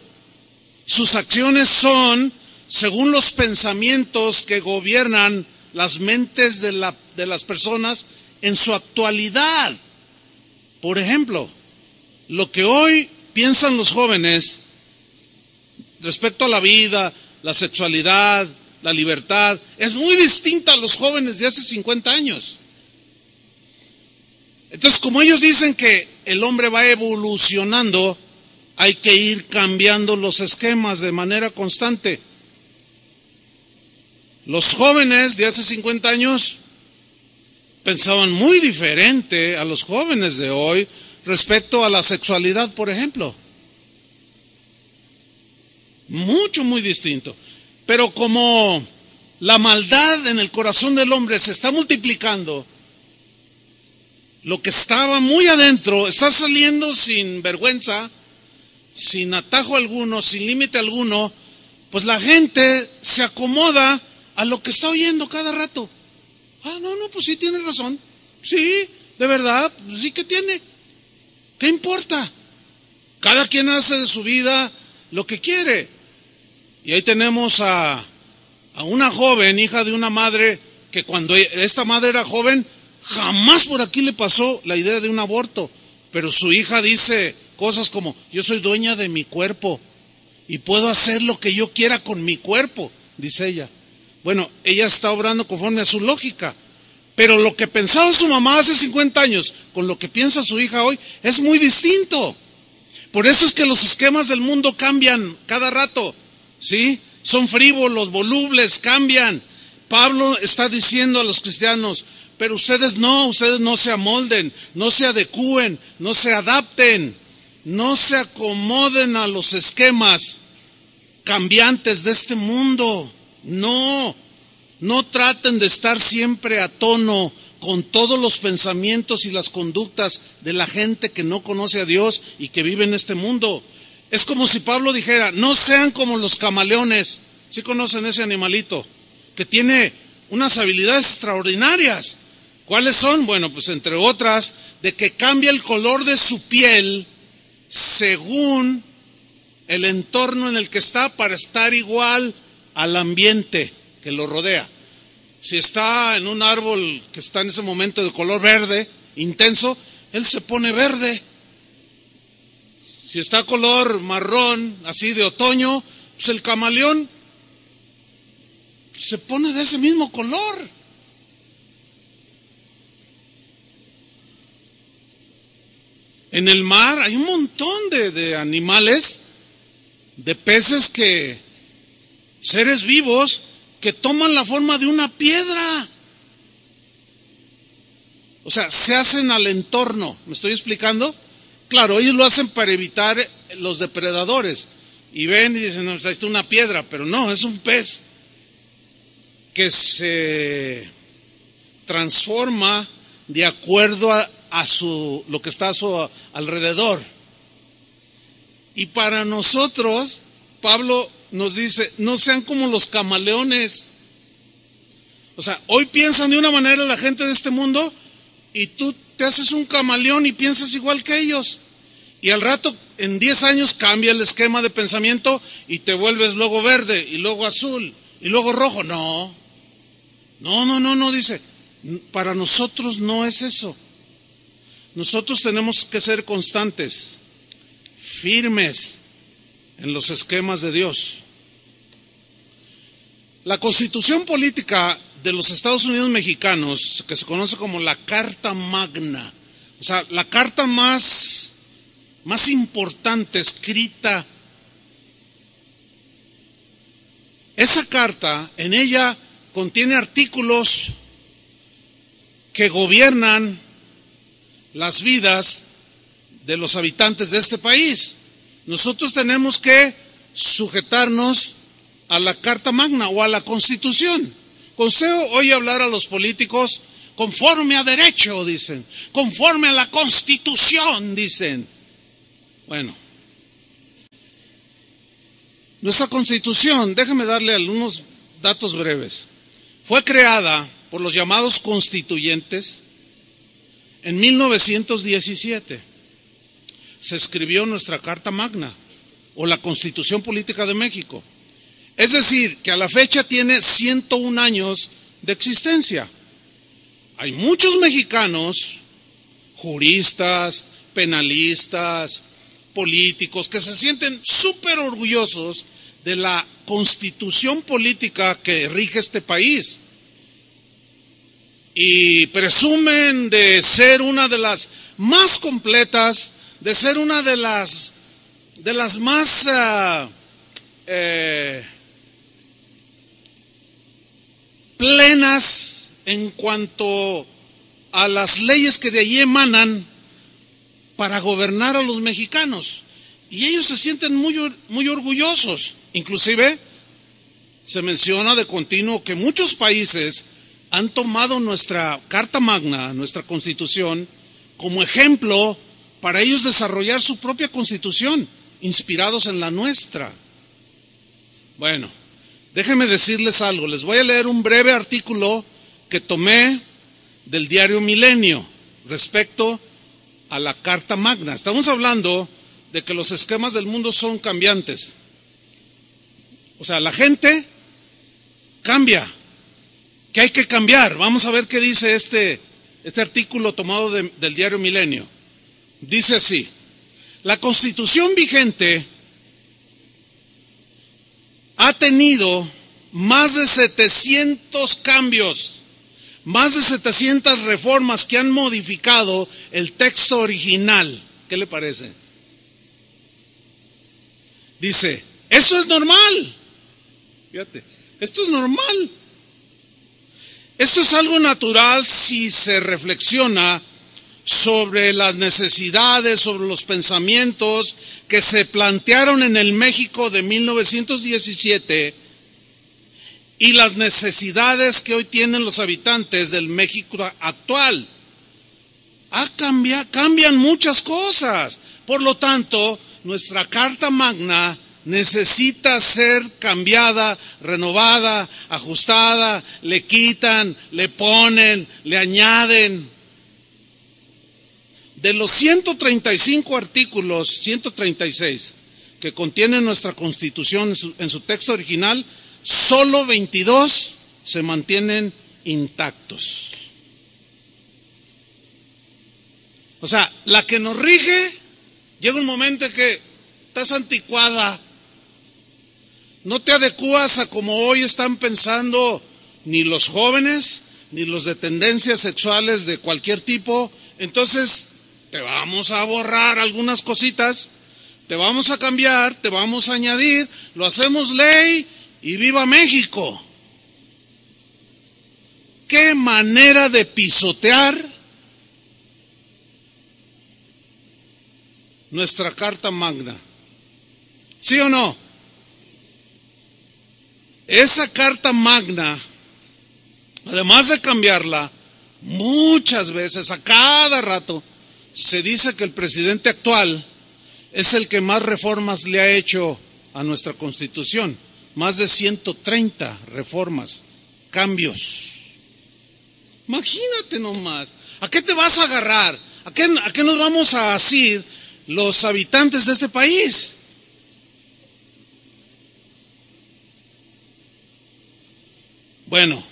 Sus acciones son según los pensamientos que gobiernan las mentes de las personas en su actualidad. Por ejemplo, lo que hoy piensan los jóvenes respecto a la vida, la sexualidad, la libertad, es muy distinta a los jóvenes de hace 50 años. Entonces, como ellos dicen que el hombre va evolucionando, hay que ir cambiando los esquemas de manera constante. Los jóvenes de hace 50 años pensaban muy diferente a los jóvenes de hoy respecto a la sexualidad, por ejemplo. Mucho, muy distinto. Pero como la maldad en el corazón del hombre se está multiplicando, lo que estaba muy adentro está saliendo sin vergüenza, sin atajo alguno, sin límite alguno. Pues la gente se acomoda a lo que está oyendo cada rato. Ah, no, pues sí tiene razón. Sí, de verdad, pues sí que tiene. ¿Qué importa? Cada quien hace de su vida lo que quiere. Y ahí tenemos a una joven, hija de una madre, que cuando esta madre era joven, jamás por aquí le pasó la idea de un aborto. Pero su hija dice cosas como, yo soy dueña de mi cuerpo y puedo hacer lo que yo quiera con mi cuerpo, dice ella. Bueno, ella está obrando conforme a su lógica. Pero lo que pensaba su mamá hace 50 años con lo que piensa su hija hoy es muy distinto. Por eso es que los esquemas del mundo cambian cada rato, ¿sí? Son frívolos, volubles, cambian. Pablo está diciendo a los cristianos, pero ustedes no se amolden, no se adecúen, no se adapten, no se acomoden a los esquemas cambiantes de este mundo. No traten de estar siempre a tono con todos los pensamientos y las conductas de la gente que no conoce a Dios y que vive en este mundo. Es como si Pablo dijera, no sean como los camaleones. ¿Sí conocen ese animalito? Que tiene unas habilidades extraordinarias. ¿Cuáles son? Bueno, pues entre otras, de que cambia el color de su piel según el entorno en el que está para estar igual al ambiente que lo rodea. Si está en un árbol que está en ese momento de color verde, intenso, él se pone verde. Si está color marrón, así de otoño, pues el camaleón se pone de ese mismo color. En el mar hay un montón de animales, de peces seres vivos que toman la forma de una piedra. O sea, se hacen al entorno. ¿Me estoy explicando? Claro, ellos lo hacen para evitar los depredadores. Y ven y dicen, no, ahí está una piedra, pero no, es un pez que se transforma de acuerdo a lo que está a su alrededor. Y para nosotros, Pablo nos dice, no sean como los camaleones. O sea, hoy piensan de una manera la gente de este mundo y tú te haces un camaleón y piensas igual que ellos. Y al rato, en 10 años, cambia el esquema de pensamiento y te vuelves luego verde y luego azul y luego rojo. No, dice, para nosotros no es eso. Nosotros tenemos que ser constantes, firmes en los esquemas de Dios. La Constitución Política de los Estados Unidos Mexicanos, que se conoce como la Carta Magna, o sea, la carta más importante escrita. Esa carta, en ella contiene artículos que gobiernan las vidas de los habitantes de este país. Nosotros tenemos que sujetarnos a la Carta Magna o a la Constitución. Consejo hoy hablar a los políticos conforme a derecho, dicen, conforme a la Constitución, dicen. Bueno, nuestra Constitución, déjeme darle algunos datos breves, fue creada por los llamados constituyentes en 1917. Se escribió nuestra Carta Magna o la Constitución Política de México. Es decir, que a la fecha tiene 101 años de existencia. Hay muchos mexicanos, juristas, penalistas, políticos, que se sienten súper orgullosos de la Constitución Política que rige este país. Y presumen de ser una de las más completas, de ser una de las más plenas en cuanto a las leyes que de allí emanan para gobernar a los mexicanos. Y ellos se sienten muy orgullosos. Inclusive se menciona de continuo que muchos países han tomado nuestra Carta Magna, nuestra Constitución, como ejemplo para ellos desarrollar su propia Constitución, inspirados en la nuestra. Bueno, déjenme decirles algo. Les voy a leer un breve artículo que tomé del diario Milenio respecto a la Carta Magna. Estamos hablando de que los esquemas del mundo son cambiantes. O sea, la gente cambia. Que hay que cambiar. Vamos a ver qué dice este artículo tomado del diario Milenio. Dice así: la Constitución vigente ha tenido más de 700 cambios, más de 700 reformas que han modificado el texto original. ¿Qué le parece? Dice, esto es normal. Fíjate, esto es normal. Esto es algo natural si se reflexiona sobre las necesidades, sobre los pensamientos que se plantearon en el México de 1917 y las necesidades que hoy tienen los habitantes del México actual. Cambian muchas cosas. Por lo tanto, nuestra Carta Magna necesita ser cambiada, renovada, ajustada, le quitan, le ponen, le añaden. De los 135 artículos, 136, que contiene nuestra Constitución en su texto original, solo 22 se mantienen intactos. O sea, la que nos rige, llega un momento en que estás anticuada, no te adecuas a como hoy están pensando ni los jóvenes, ni los de tendencias sexuales de cualquier tipo. Entonces, te vamos a borrar algunas cositas, te vamos a cambiar, te vamos a añadir, lo hacemos ley y ¡viva México! ¡Qué manera de pisotear nuestra Carta Magna! ¿Sí o no? Esa Carta Magna, además de cambiarla, muchas veces, a cada rato, se dice que el presidente actual es el que más reformas le ha hecho a nuestra Constitución. Más de 130 reformas, cambios. Imagínate nomás. ¿A qué te vas a agarrar? ¿A qué nos vamos a asir los habitantes de este país? Bueno,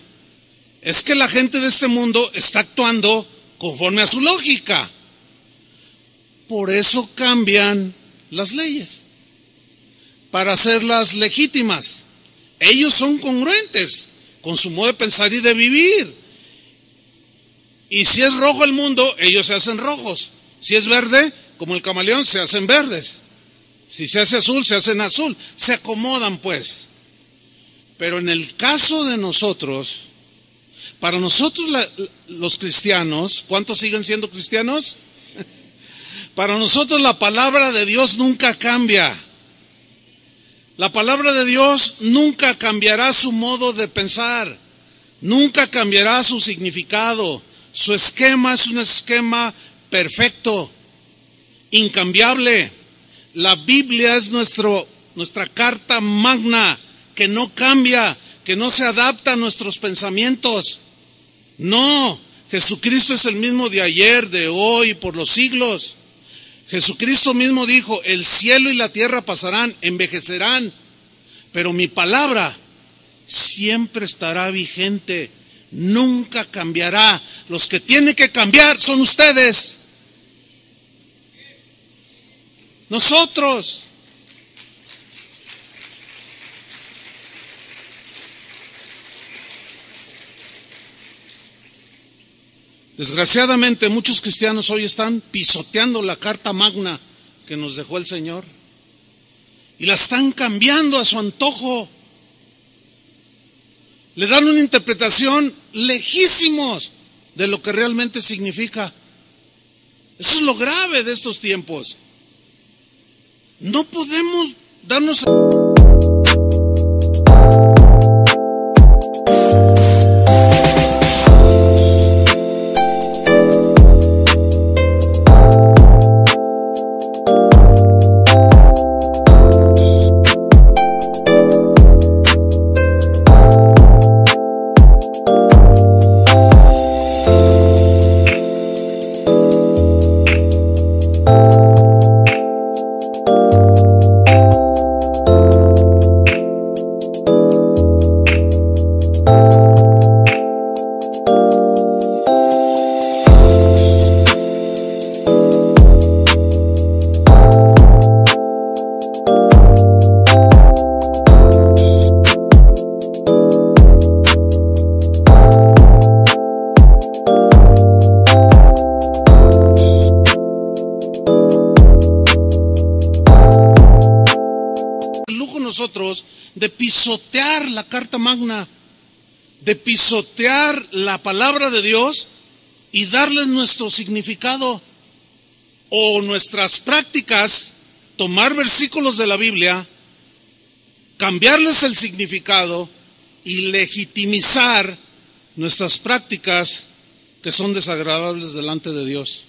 es que la gente de este mundo está actuando conforme a su lógica. Por eso cambian las leyes, para hacerlas legítimas. Ellos son congruentes con su modo de pensar y de vivir. Y si es rojo el mundo, ellos se hacen rojos. Si es verde, como el camaleón, se hacen verdes. Si se hace azul, se hacen azul. Se acomodan, pues. Pero en el caso de nosotros, para nosotros los cristianos, ¿cuántos siguen siendo cristianos? Para nosotros la palabra de Dios nunca cambia. La palabra de Dios nunca cambiará su modo de pensar, nunca cambiará su significado. Su esquema es un esquema perfecto, incambiable. La Biblia es nuestra carta magna, que no cambia, que no se adapta a nuestros pensamientos. No, Jesucristo es el mismo de ayer, de hoy, por los siglos. Jesucristo mismo dijo, el cielo y la tierra pasarán, envejecerán, pero mi palabra siempre estará vigente, nunca cambiará. Los que tienen que cambiar son ustedes, nosotros. Desgraciadamente muchos cristianos hoy están pisoteando la Carta Magna que nos dejó el Señor y la están cambiando a su antojo. Le dan una interpretación lejísimos de lo que realmente significa. Eso es lo grave de estos tiempos. No podemos darnos... de pisotear la Carta Magna, de pisotear la palabra de Dios y darles nuestro significado o nuestras prácticas, tomar versículos de la Biblia, cambiarles el significado y legitimizar nuestras prácticas que son desagradables delante de Dios.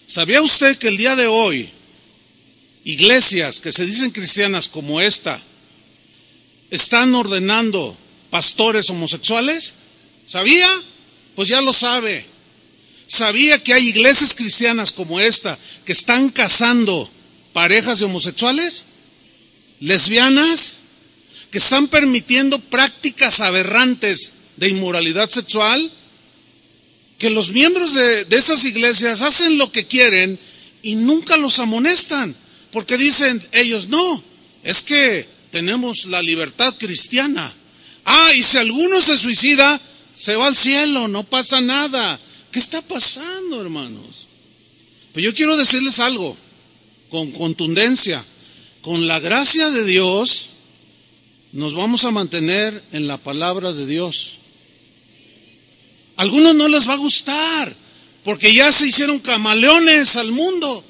¿Sabía usted que el día de hoy iglesias que se dicen cristianas como esta están ordenando pastores homosexuales? ¿Sabía? Pues ya lo sabe. ¿Sabía que hay iglesias cristianas como esta que están casando parejas de homosexuales? ¿Lesbianas? Que están permitiendo prácticas aberrantes de inmoralidad sexual, que los miembros de esas iglesias hacen lo que quieren y nunca los amonestan, porque dicen ellos, no, es que tenemos la libertad cristiana. Y si alguno se suicida, se va al cielo, no pasa nada. ¿Qué está pasando, hermanos? Pues yo quiero decirles algo con contundencia. Con la gracia de Dios nos vamos a mantener en la palabra de Dios. A algunos no les va a gustar, porque ya se hicieron camaleones al mundo.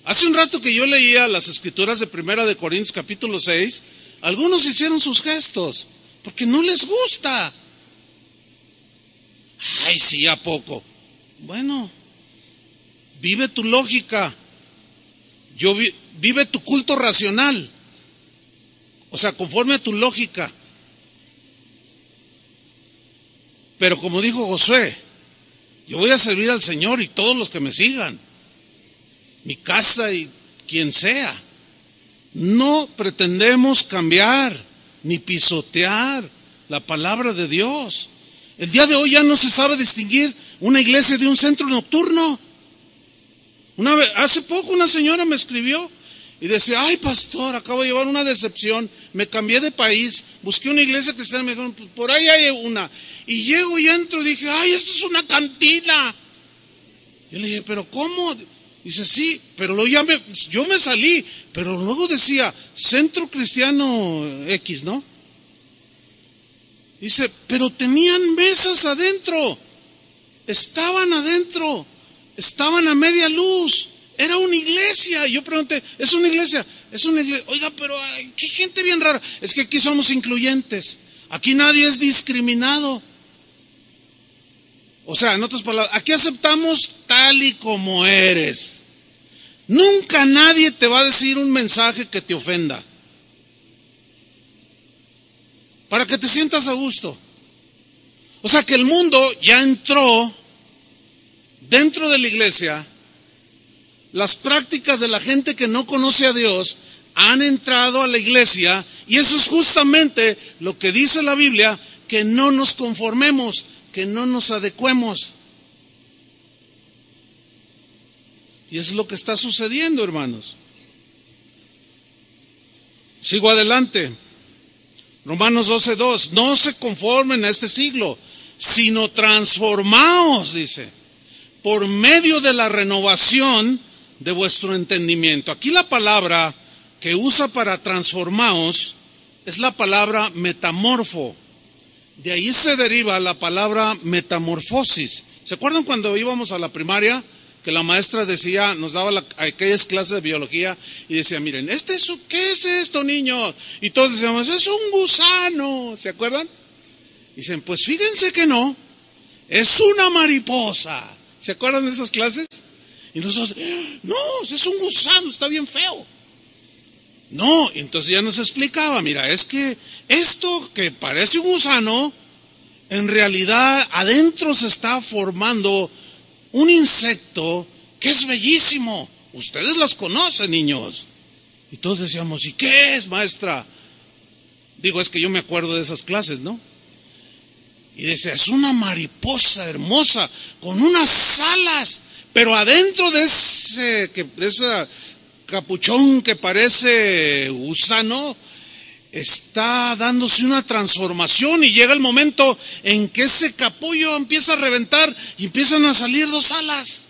Hace un rato que yo leía las escrituras de 1 de Corintios capítulo 6, algunos hicieron sus gestos, porque no les gusta. Ay, sí, ¿a poco? Bueno, vive tu lógica. Vive tu culto racional. O sea, conforme a tu lógica. Pero como dijo Josué, yo voy a servir al Señor y todos los que me sigan, mi casa y quien sea. No pretendemos cambiar ni pisotear la palabra de Dios. El día de hoy ya no se sabe distinguir una iglesia de un centro nocturno. Hace poco una señora me escribió y decía, ay pastor, acabo de llevar una decepción, me cambié de país, busqué una iglesia cristiana, me dijeron, pues por ahí hay una. Y llego y entro y dije, ay, esto es una cantina. Y le dije, pero ¿cómo? Dice, sí, pero luego yo me salí, pero luego decía, Centro Cristiano X, ¿no? Dice, pero tenían mesas adentro, estaban adentro, estaban a media luz, era una iglesia. Y yo pregunté, ¿es una iglesia? Es una iglesia. Oiga, pero ay, qué gente bien rara. Es que aquí somos incluyentes, aquí nadie es discriminado. O sea, en otras palabras, aquí aceptamos tal y como eres. Nunca nadie te va a decir un mensaje que te ofenda, para que te sientas a gusto. O sea que el mundo ya entró dentro de la iglesia. Las prácticas de la gente que no conoce a Dios han entrado a la iglesia, y eso es justamente lo que dice la Biblia, que no nos conformemos, que no nos adecuemos. Y es lo que está sucediendo, hermanos. Sigo adelante. Romanos 12:2, no se conformen a este siglo, sino transformaos, dice, por medio de la renovación de vuestro entendimiento. Aquí la palabra que usa para transformaos es la palabra metamorfo. De ahí se deriva la palabra metamorfosis. ¿Se acuerdan cuando íbamos a la primaria? Que la maestra decía, nos daba aquellas clases de biología y decía, miren, ¿qué es esto, niños? Y todos decíamos, es un gusano, ¿se acuerdan? Dicen, pues fíjense que no, es una mariposa. ¿Se acuerdan de esas clases? Y nosotros, no, es un gusano, está bien feo. No, entonces ya nos explicaba, mira, es que esto que parece un gusano, en realidad adentro se está formando un insecto que es bellísimo. Ustedes las conocen, niños. Y todos decíamos, ¿y qué es, maestra? Digo, es que yo me acuerdo de esas clases, ¿no? Y decía, es una mariposa hermosa, con unas alas, pero adentro de ese capuchón que parece gusano, está dándose una transformación, y llega el momento en que ese capullo empieza a reventar y empiezan a salir dos alas.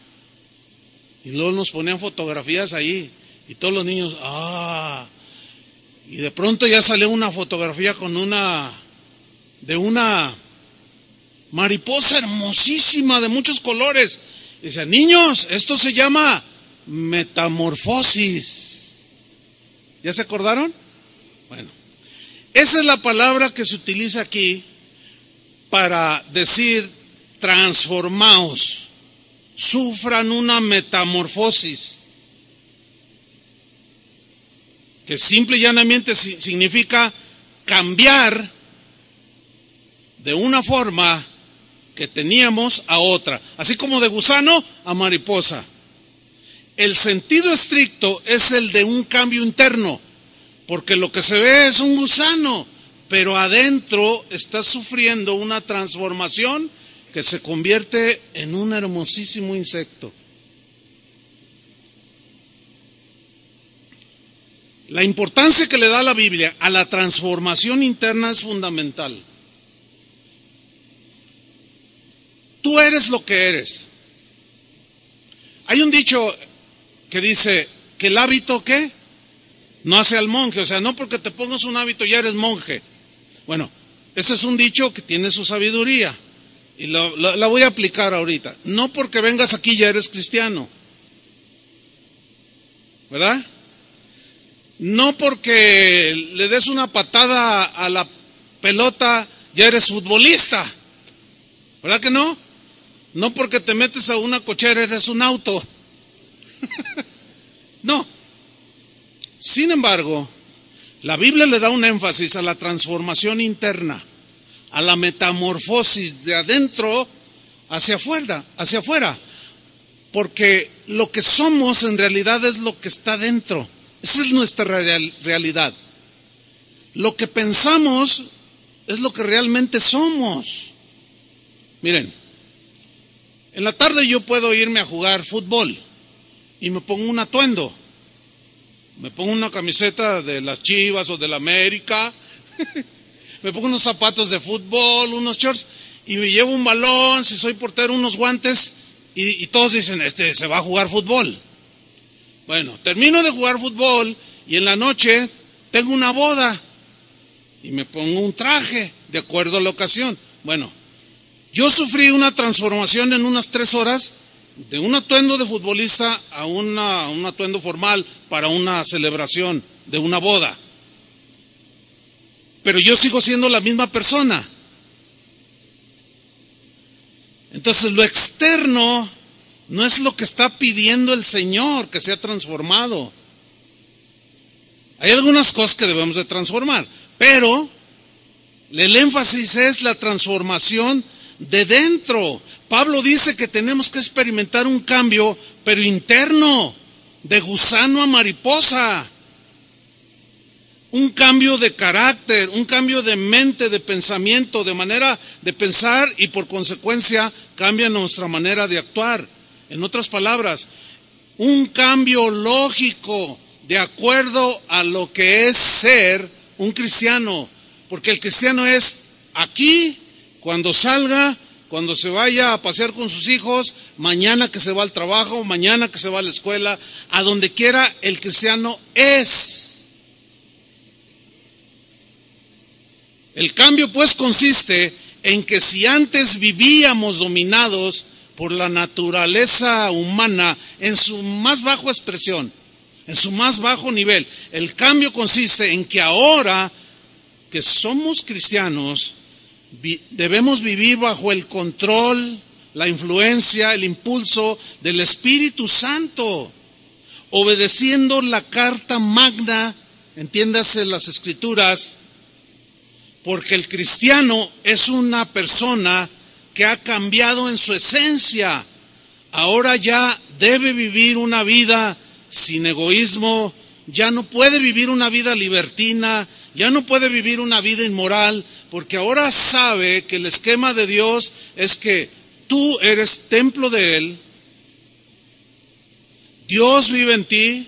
Y luego nos ponían fotografías ahí y todos los niños, y de pronto ya salió una fotografía de una mariposa hermosísima de muchos colores. Y decía, niños, esto se llama metamorfosis. ¿Ya se acordaron? Bueno, esa es la palabra que se utiliza aquí para decir transformaos, sufran una metamorfosis, que simple y llanamente significa cambiar de una forma que teníamos a otra, así como de gusano a mariposa. El sentido estricto es el de un cambio interno, porque lo que se ve es un gusano, pero adentro estás sufriendo una transformación que se convierte en un hermosísimo insecto. La importancia que le da la Biblia a la transformación interna es fundamental. Tú eres lo que eres. Hay un dicho que dice que el hábito, ¿qué? No hace al monje. O sea, no porque te pongas un hábito ya eres monje. Bueno, ese es un dicho que tiene su sabiduría. Y la voy a aplicar ahorita. No porque vengas aquí ya eres cristiano. ¿Verdad? No porque le des una patada a la pelota ya eres futbolista. ¿Verdad que no? No porque te metes a una cochera eres un auto. No. Sin embargo, la Biblia le da un énfasis a la transformación interna, a la metamorfosis de adentro hacia afuera, porque lo que somos en realidad es lo que está dentro. Esa es nuestra realidad. Lo que pensamos es lo que realmente somos. Miren, en la tarde yo puedo irme a jugar fútbol y me pongo un atuendo. Me pongo una camiseta de las Chivas o de la América, me pongo unos zapatos de fútbol, unos shorts y me llevo un balón, si soy portero, unos guantes y todos dicen, se va a jugar fútbol. Bueno, termino de jugar fútbol y en la noche tengo una boda y me pongo un traje de acuerdo a la ocasión. Bueno, yo sufrí una transformación en unas 3 horas de un atuendo de futbolista a un atuendo formal para una celebración de una boda. Pero yo sigo siendo la misma persona. Entonces lo externo no es lo que está pidiendo el Señor que sea transformado. Hay algunas cosas que debemos de transformar, pero el énfasis es la transformación de dentro. Pablo dice que tenemos que experimentar un cambio, pero interno, de gusano a mariposa. Un cambio de carácter, un cambio de mente, de pensamiento, de manera de pensar y por consecuencia cambia nuestra manera de actuar. En otras palabras, un cambio lógico de acuerdo a lo que es ser un cristiano. Porque el cristiano es aquí, cuando salga, cuando se vaya a pasear con sus hijos, mañana que se va al trabajo, mañana que se va a la escuela, a donde quiera el cristiano es. El cambio pues consiste en que si antes vivíamos dominados por la naturaleza humana en su más baja expresión, en su más bajo nivel, el cambio consiste en que ahora que somos cristianos, debemos vivir bajo el control, la influencia, el impulso del Espíritu Santo, obedeciendo la carta magna, entiéndase las Escrituras, porque el cristiano es una persona que ha cambiado en su esencia. Ahora ya debe vivir una vida sin egoísmo, ya no puede vivir una vida libertina, ya no puede vivir una vida inmoral, porque ahora sabe que el esquema de Dios es que tú eres templo de Él, Dios vive en ti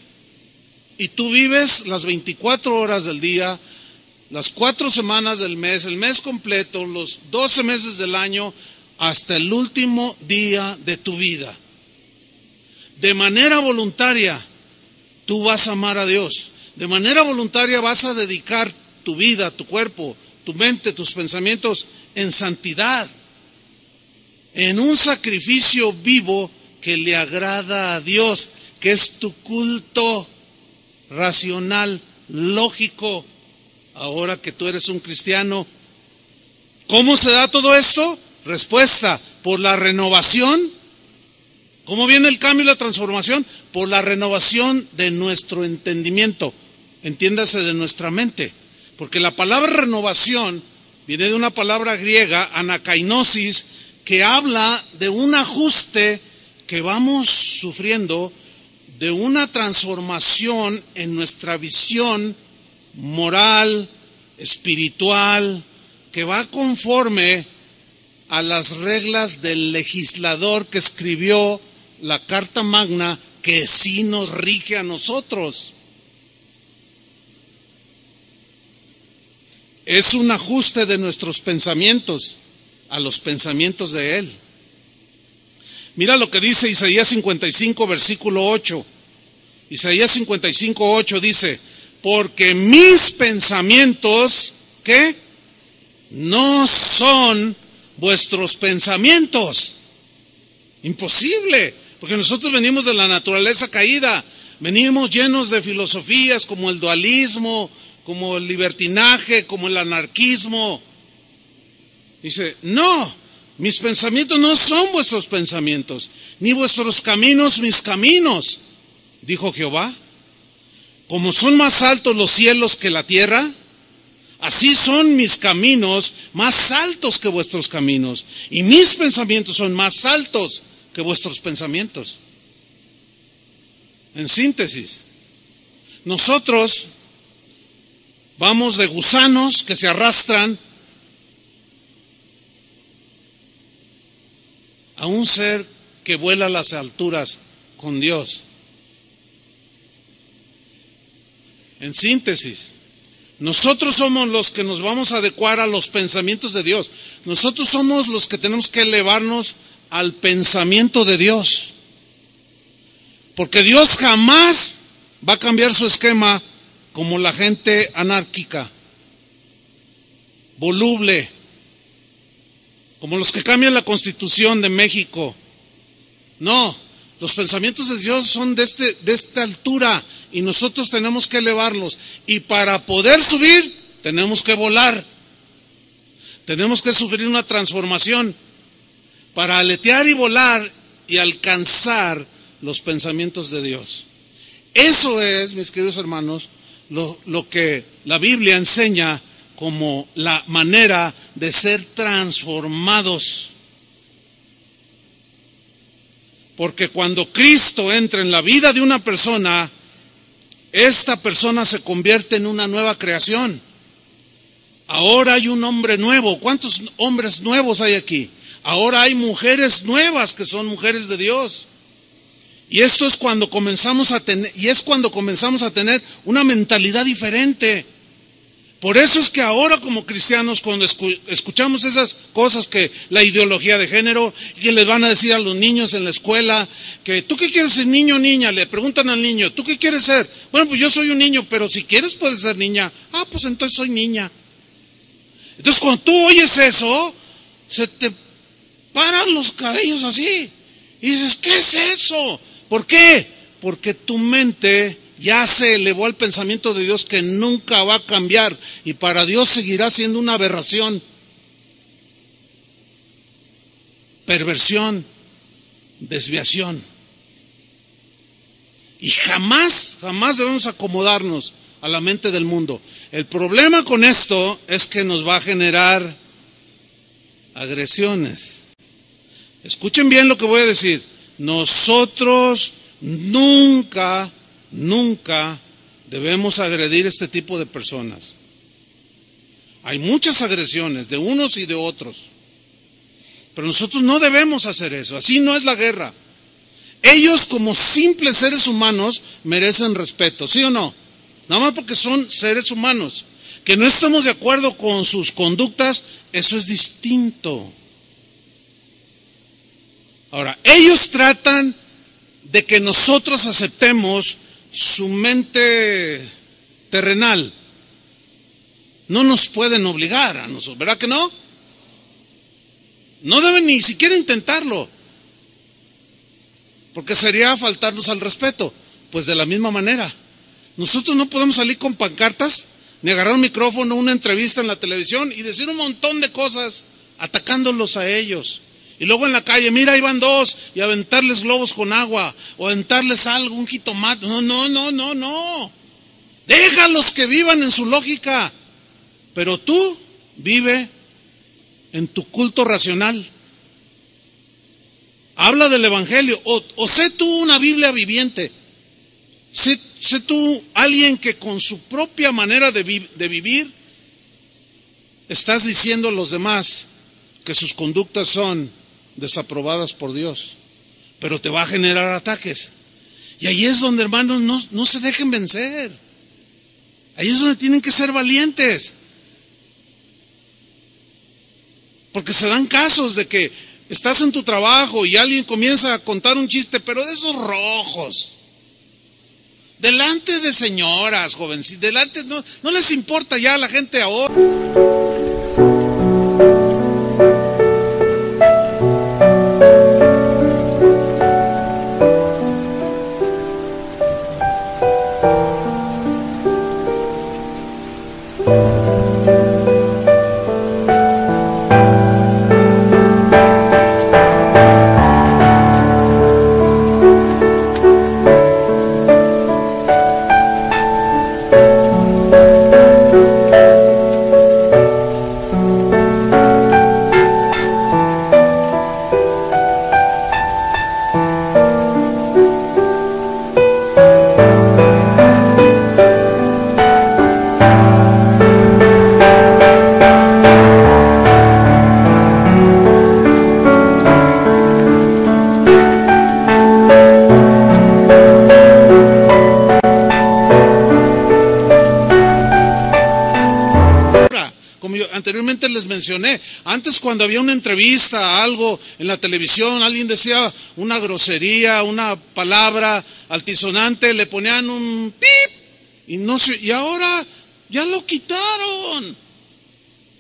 y tú vives las 24 horas del día, las 4 semanas del mes, el mes completo, los 12 meses del año, hasta el último día de tu vida. De manera voluntaria, tú vas a amar a Dios. De manera voluntaria vas a dedicar tu vida, tu cuerpo, tu mente, tus pensamientos en santidad, en un sacrificio vivo que le agrada a Dios, que es tu culto racional, lógico, ahora que tú eres un cristiano. ¿Cómo se da todo esto? Respuesta, por la renovación. ¿Cómo viene el cambio y la transformación? Por la renovación de nuestro entendimiento, entiéndase, de nuestra mente. Porque la palabra renovación viene de una palabra griega, anakainosis, que habla de un ajuste que vamos sufriendo, de una transformación en nuestra visión moral, espiritual, que va conforme a las reglas del legislador que escribió la Carta Magna, que sí nos rige a nosotros. Es un ajuste de nuestros pensamientos a los pensamientos de Él. Mira lo que dice Isaías 55, versículo 8. Isaías 55, 8 dice: porque mis pensamientos, ¿qué? No son vuestros pensamientos. Imposible, porque nosotros venimos de la naturaleza caída, venimos llenos de filosofías como el dualismo, como el libertinaje, como el anarquismo. Dice, no, mis pensamientos no son vuestros pensamientos, ni vuestros caminos mis caminos, dijo Jehová. Como son más altos los cielos que la tierra, así son mis caminos más altos que vuestros caminos, y mis pensamientos son más altos que vuestros pensamientos. En síntesis, nosotros vamos de gusanos que se arrastran a un ser que vuela a las alturas con Dios. En síntesis, nosotros somos los que nos vamos a adecuar a los pensamientos de Dios. Nosotros somos los que tenemos que elevarnos al pensamiento de Dios. Porque Dios jamás va a cambiar su esquema como la gente anárquica, voluble, como los que cambian la Constitución de México. No, los pensamientos de Dios son de esta altura y nosotros tenemos que elevarlos. Y para poder subir, tenemos que volar. Tenemos que sufrir una transformación para aletear y volar y alcanzar los pensamientos de Dios. Eso es, mis queridos hermanos, lo que la Biblia enseña como la manera de ser transformados. Porque cuando Cristo entra en la vida de una persona, esta persona se convierte en una nueva creación. Ahora hay un hombre nuevo. ¿Cuántos hombres nuevos hay aquí? Ahora hay mujeres nuevas que son mujeres de Dios. Y esto es cuando comenzamos a tener, una mentalidad diferente. Por eso es que ahora como cristianos, cuando escuchamos esas cosas, que la ideología de género, que les van a decir a los niños en la escuela, que ¿tú qué quieres ser, niño o niña? Le preguntan al niño, ¿tú qué quieres ser? Bueno, pues yo soy un niño, pero si quieres puedes ser niña. Ah, pues entonces soy niña. Entonces cuando tú oyes eso, se te paran los cabellos así. Y dices, ¿qué es eso? ¿Por qué? Porque tu mente ya se elevó al pensamiento de Dios, que nunca va a cambiar, y para Dios seguirá siendo una aberración, perversión, desviación. Y jamás debemos acomodarnos a la mente del mundo. El problema con esto es que nos va a generar agresiones. Escuchen bien lo que voy a decir. Nosotros nunca debemos agredir este tipo de personas. Hay muchas agresiones de unos y de otros, pero nosotros no debemos hacer eso. Así no es la guerra. Ellos, como simples seres humanos, merecen respeto, ¿sí o no? Nada más porque son seres humanos. Que no estemos de acuerdo con sus conductas, eso es distinto. Ahora, ellos tratan de que nosotros aceptemos su mente terrenal. No nos pueden obligar a nosotros, ¿verdad que no? No deben ni siquiera intentarlo, porque sería faltarnos al respeto. Pues de la misma manera, nosotros no podemos salir con pancartas, ni agarrar un micrófono, una entrevista en la televisión y decir un montón de cosas atacándolos a ellos. Y luego en la calle, mira, ahí van dos, y aventarles globos con agua, o aventarles algo, un jitomate. No. Déjalos que vivan en su lógica. Pero tú vive en tu culto racional. Habla del evangelio, o sé tú una Biblia viviente. Sé tú alguien que con su propia manera de vivir estás diciendo a los demás que sus conductas son desaprobadas por Dios, pero te va a generar ataques. Y ahí es donde, hermanos, no se dejen vencer. Ahí es donde tienen que ser valientes. Porque se dan casos de que estás en tu trabajo y alguien comienza a contar un chiste, pero de esos rojos. Delante de señoras, jovencitas, delante, no les importa ya a la gente ahora. Anteriormente les mencioné, antes cuando había una entrevista, algo en la televisión, alguien decía una grosería, una palabra altisonante, le ponían un pip y ahora ya lo quitaron.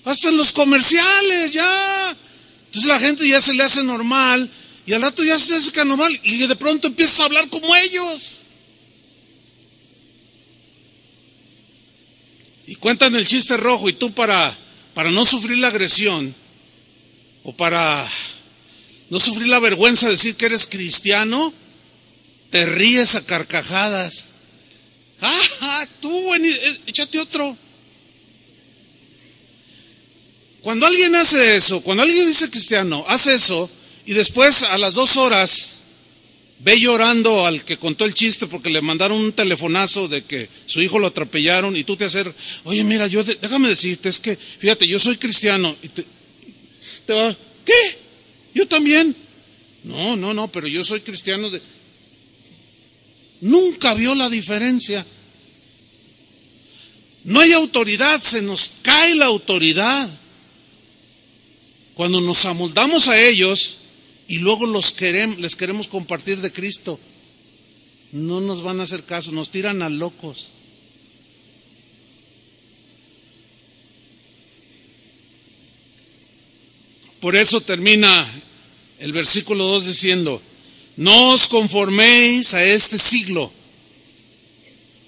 Hasta en los comerciales ya. Entonces la gente ya se le hace normal y al rato ya se le hace normal y de pronto empiezas a hablar como ellos. Y cuentan el chiste rojo y tú para no sufrir la agresión o para no sufrir la vergüenza de decir que eres cristiano, te ríes a carcajadas. Tú, échate otro. Cuando alguien hace eso, cuando alguien dice cristiano, hace eso y después a las 2 horas ve llorando al que contó el chiste porque le mandaron un telefonazo de que su hijo lo atropellaron y tú te acercas, oye mira, déjame decirte, es que fíjate, yo soy cristiano y te va, ¿qué? Yo también. No, pero yo soy cristiano Nunca vio la diferencia. No hay autoridad, se nos cae la autoridad. Cuando nos amoldamos a ellos y luego les queremos compartir de Cristo, no nos van a hacer caso, nos tiran a locos. Por eso termina el versículo 2 diciendo, no os conforméis a este siglo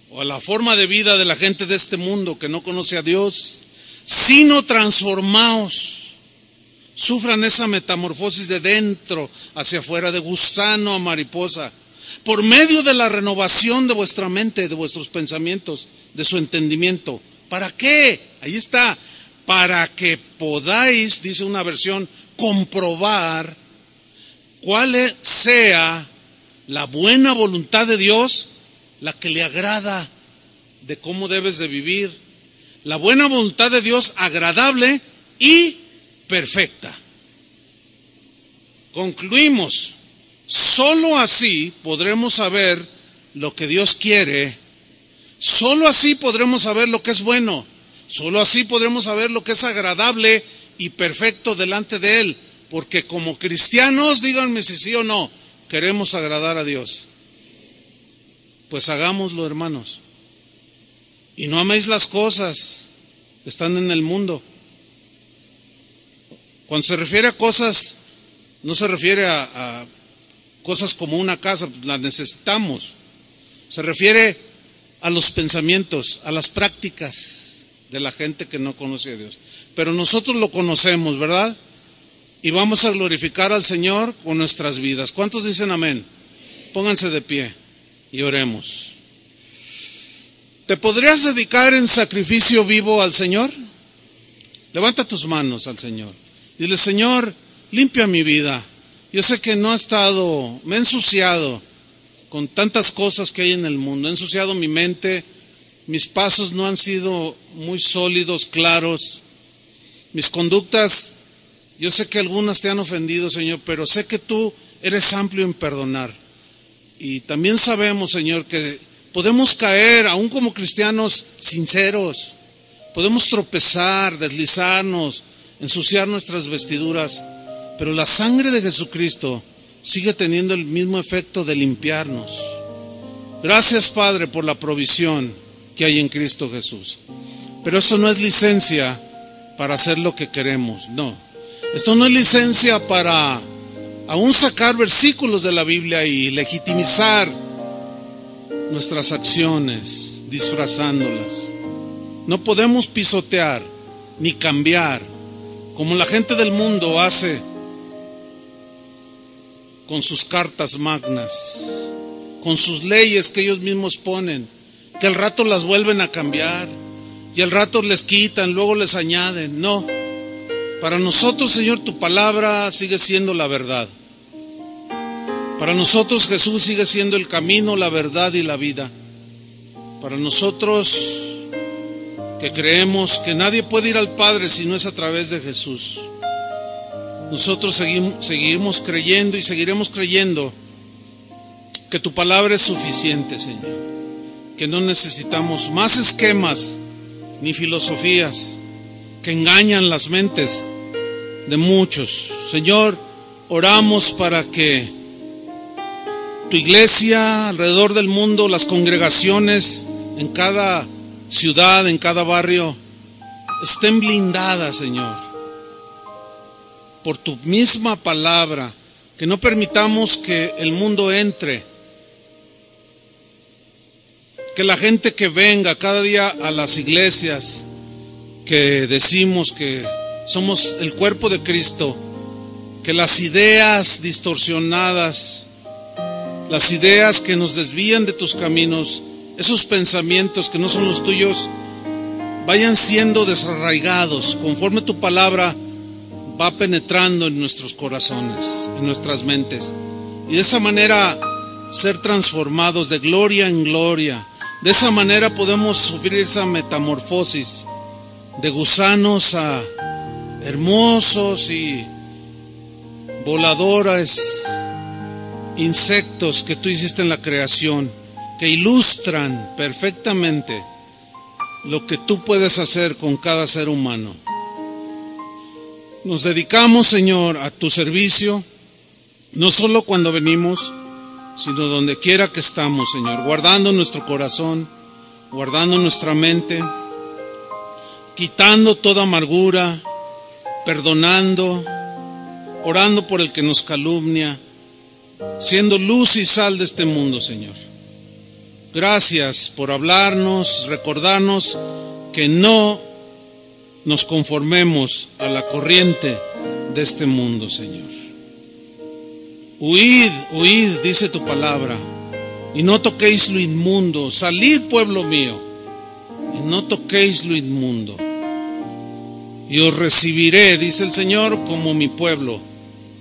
o a la forma de vida de la gente de este mundo que no conoce a Dios, sino transformaos. Sufran esa metamorfosis de dentro hacia afuera, de gusano a mariposa, por medio de la renovación de vuestra mente, de vuestros pensamientos, de su entendimiento. ¿Para qué? Ahí está. Para que podáis, dice una versión, comprobar cuál sea la buena voluntad de Dios, la que le agrada de cómo debes de vivir. La buena voluntad de Dios agradable y perfecta. Concluimos, solo así podremos saber lo que Dios quiere, solo así podremos saber lo que es bueno, solo así podremos saber lo que es agradable y perfecto delante de Él, porque como cristianos, díganme si sí o no, queremos agradar a Dios. Pues hagámoslo, hermanos, y no améis las cosas que están en el mundo. Cuando se refiere a cosas, no se refiere a cosas como una casa, las necesitamos. Se refiere a los pensamientos, a las prácticas de la gente que no conoce a Dios. Pero nosotros lo conocemos, ¿verdad? Y vamos a glorificar al Señor con nuestras vidas. ¿Cuántos dicen amén? Pónganse de pie y oremos. ¿Te podrías dedicar en sacrificio vivo al Señor? Levanta tus manos al Señor. Dile, Señor, limpia mi vida. Yo sé que no he estado, me he ensuciado con tantas cosas que hay en el mundo. He ensuciado mi mente, mis pasos no han sido muy sólidos, claros. mis conductas, yo sé que algunas te han ofendido, Señor, pero sé que tú eres amplio en perdonar. Y también sabemos, Señor, que podemos caer, aún como cristianos sinceros, podemos tropezar, deslizarnos, ensuciar nuestras vestiduras, pero la sangre de Jesucristo sigue teniendo el mismo efecto de limpiarnos. Gracias, Padre, por la provisión que hay en Cristo Jesús. Pero esto no es licencia para hacer lo que queremos, no. Esto no es licencia para aún sacar versículos de la Biblia y legitimizar nuestras acciones, disfrazándolas. No podemos pisotear ni cambiar como la gente del mundo hace con sus cartas magnas, con sus leyes que ellos mismos ponen, que al rato las vuelven a cambiar y al rato les quitan, luego les añaden. No, para nosotros, Señor, tu palabra sigue siendo la verdad. Para nosotros Jesús sigue siendo el camino, la verdad y la vida. Para nosotros que creemos que nadie puede ir al Padre si no es a través de Jesús, nosotros seguimos creyendo y seguiremos creyendo que tu palabra es suficiente, Señor, que no necesitamos más esquemas ni filosofías que engañan las mentes de muchos. Señor, oramos para que tu iglesia alrededor del mundo, las congregaciones en cada ciudad, en cada barrio, estén blindadas, Señor, por tu misma palabra, que no permitamos que el mundo entre, que la gente que venga cada día a las iglesias, que decimos que somos el cuerpo de Cristo, que las ideas distorsionadas, las ideas que nos desvían de tus caminos, esos pensamientos que no son los tuyos, vayan siendo desarraigados conforme tu palabra va penetrando en nuestros corazones, en nuestras mentes, y de esa manera ser transformados de gloria en gloria. De esa manera podemos sufrir esa metamorfosis de gusanos a hermosos y voladores insectos que tú hiciste en la creación, que ilustran perfectamente lo que tú puedes hacer con cada ser humano. Nos dedicamos, Señor, a tu servicio, no solo cuando venimos, sino donde quiera que estamos, Señor, guardando nuestro corazón, guardando nuestra mente, quitando toda amargura, perdonando, orando por el que nos calumnia, siendo luz y sal de este mundo, Señor. Gracias por hablarnos, recordarnos que no nos conformemos a la corriente de este mundo, Señor. Huid, huid, dice tu palabra, y no toquéis lo inmundo. Salid, pueblo mío, y no toquéis lo inmundo. Y os recibiré, dice el Señor, como mi pueblo,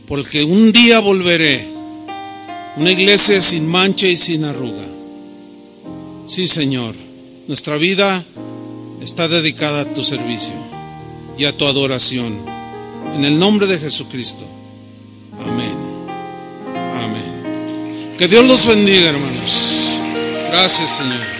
porque un día volveré, una iglesia sin mancha y sin arruga. Sí, Señor, nuestra vida está dedicada a tu servicio y a tu adoración. En el nombre de Jesucristo. Amén. Amén. Que Dios los bendiga, hermanos. Gracias, Señor.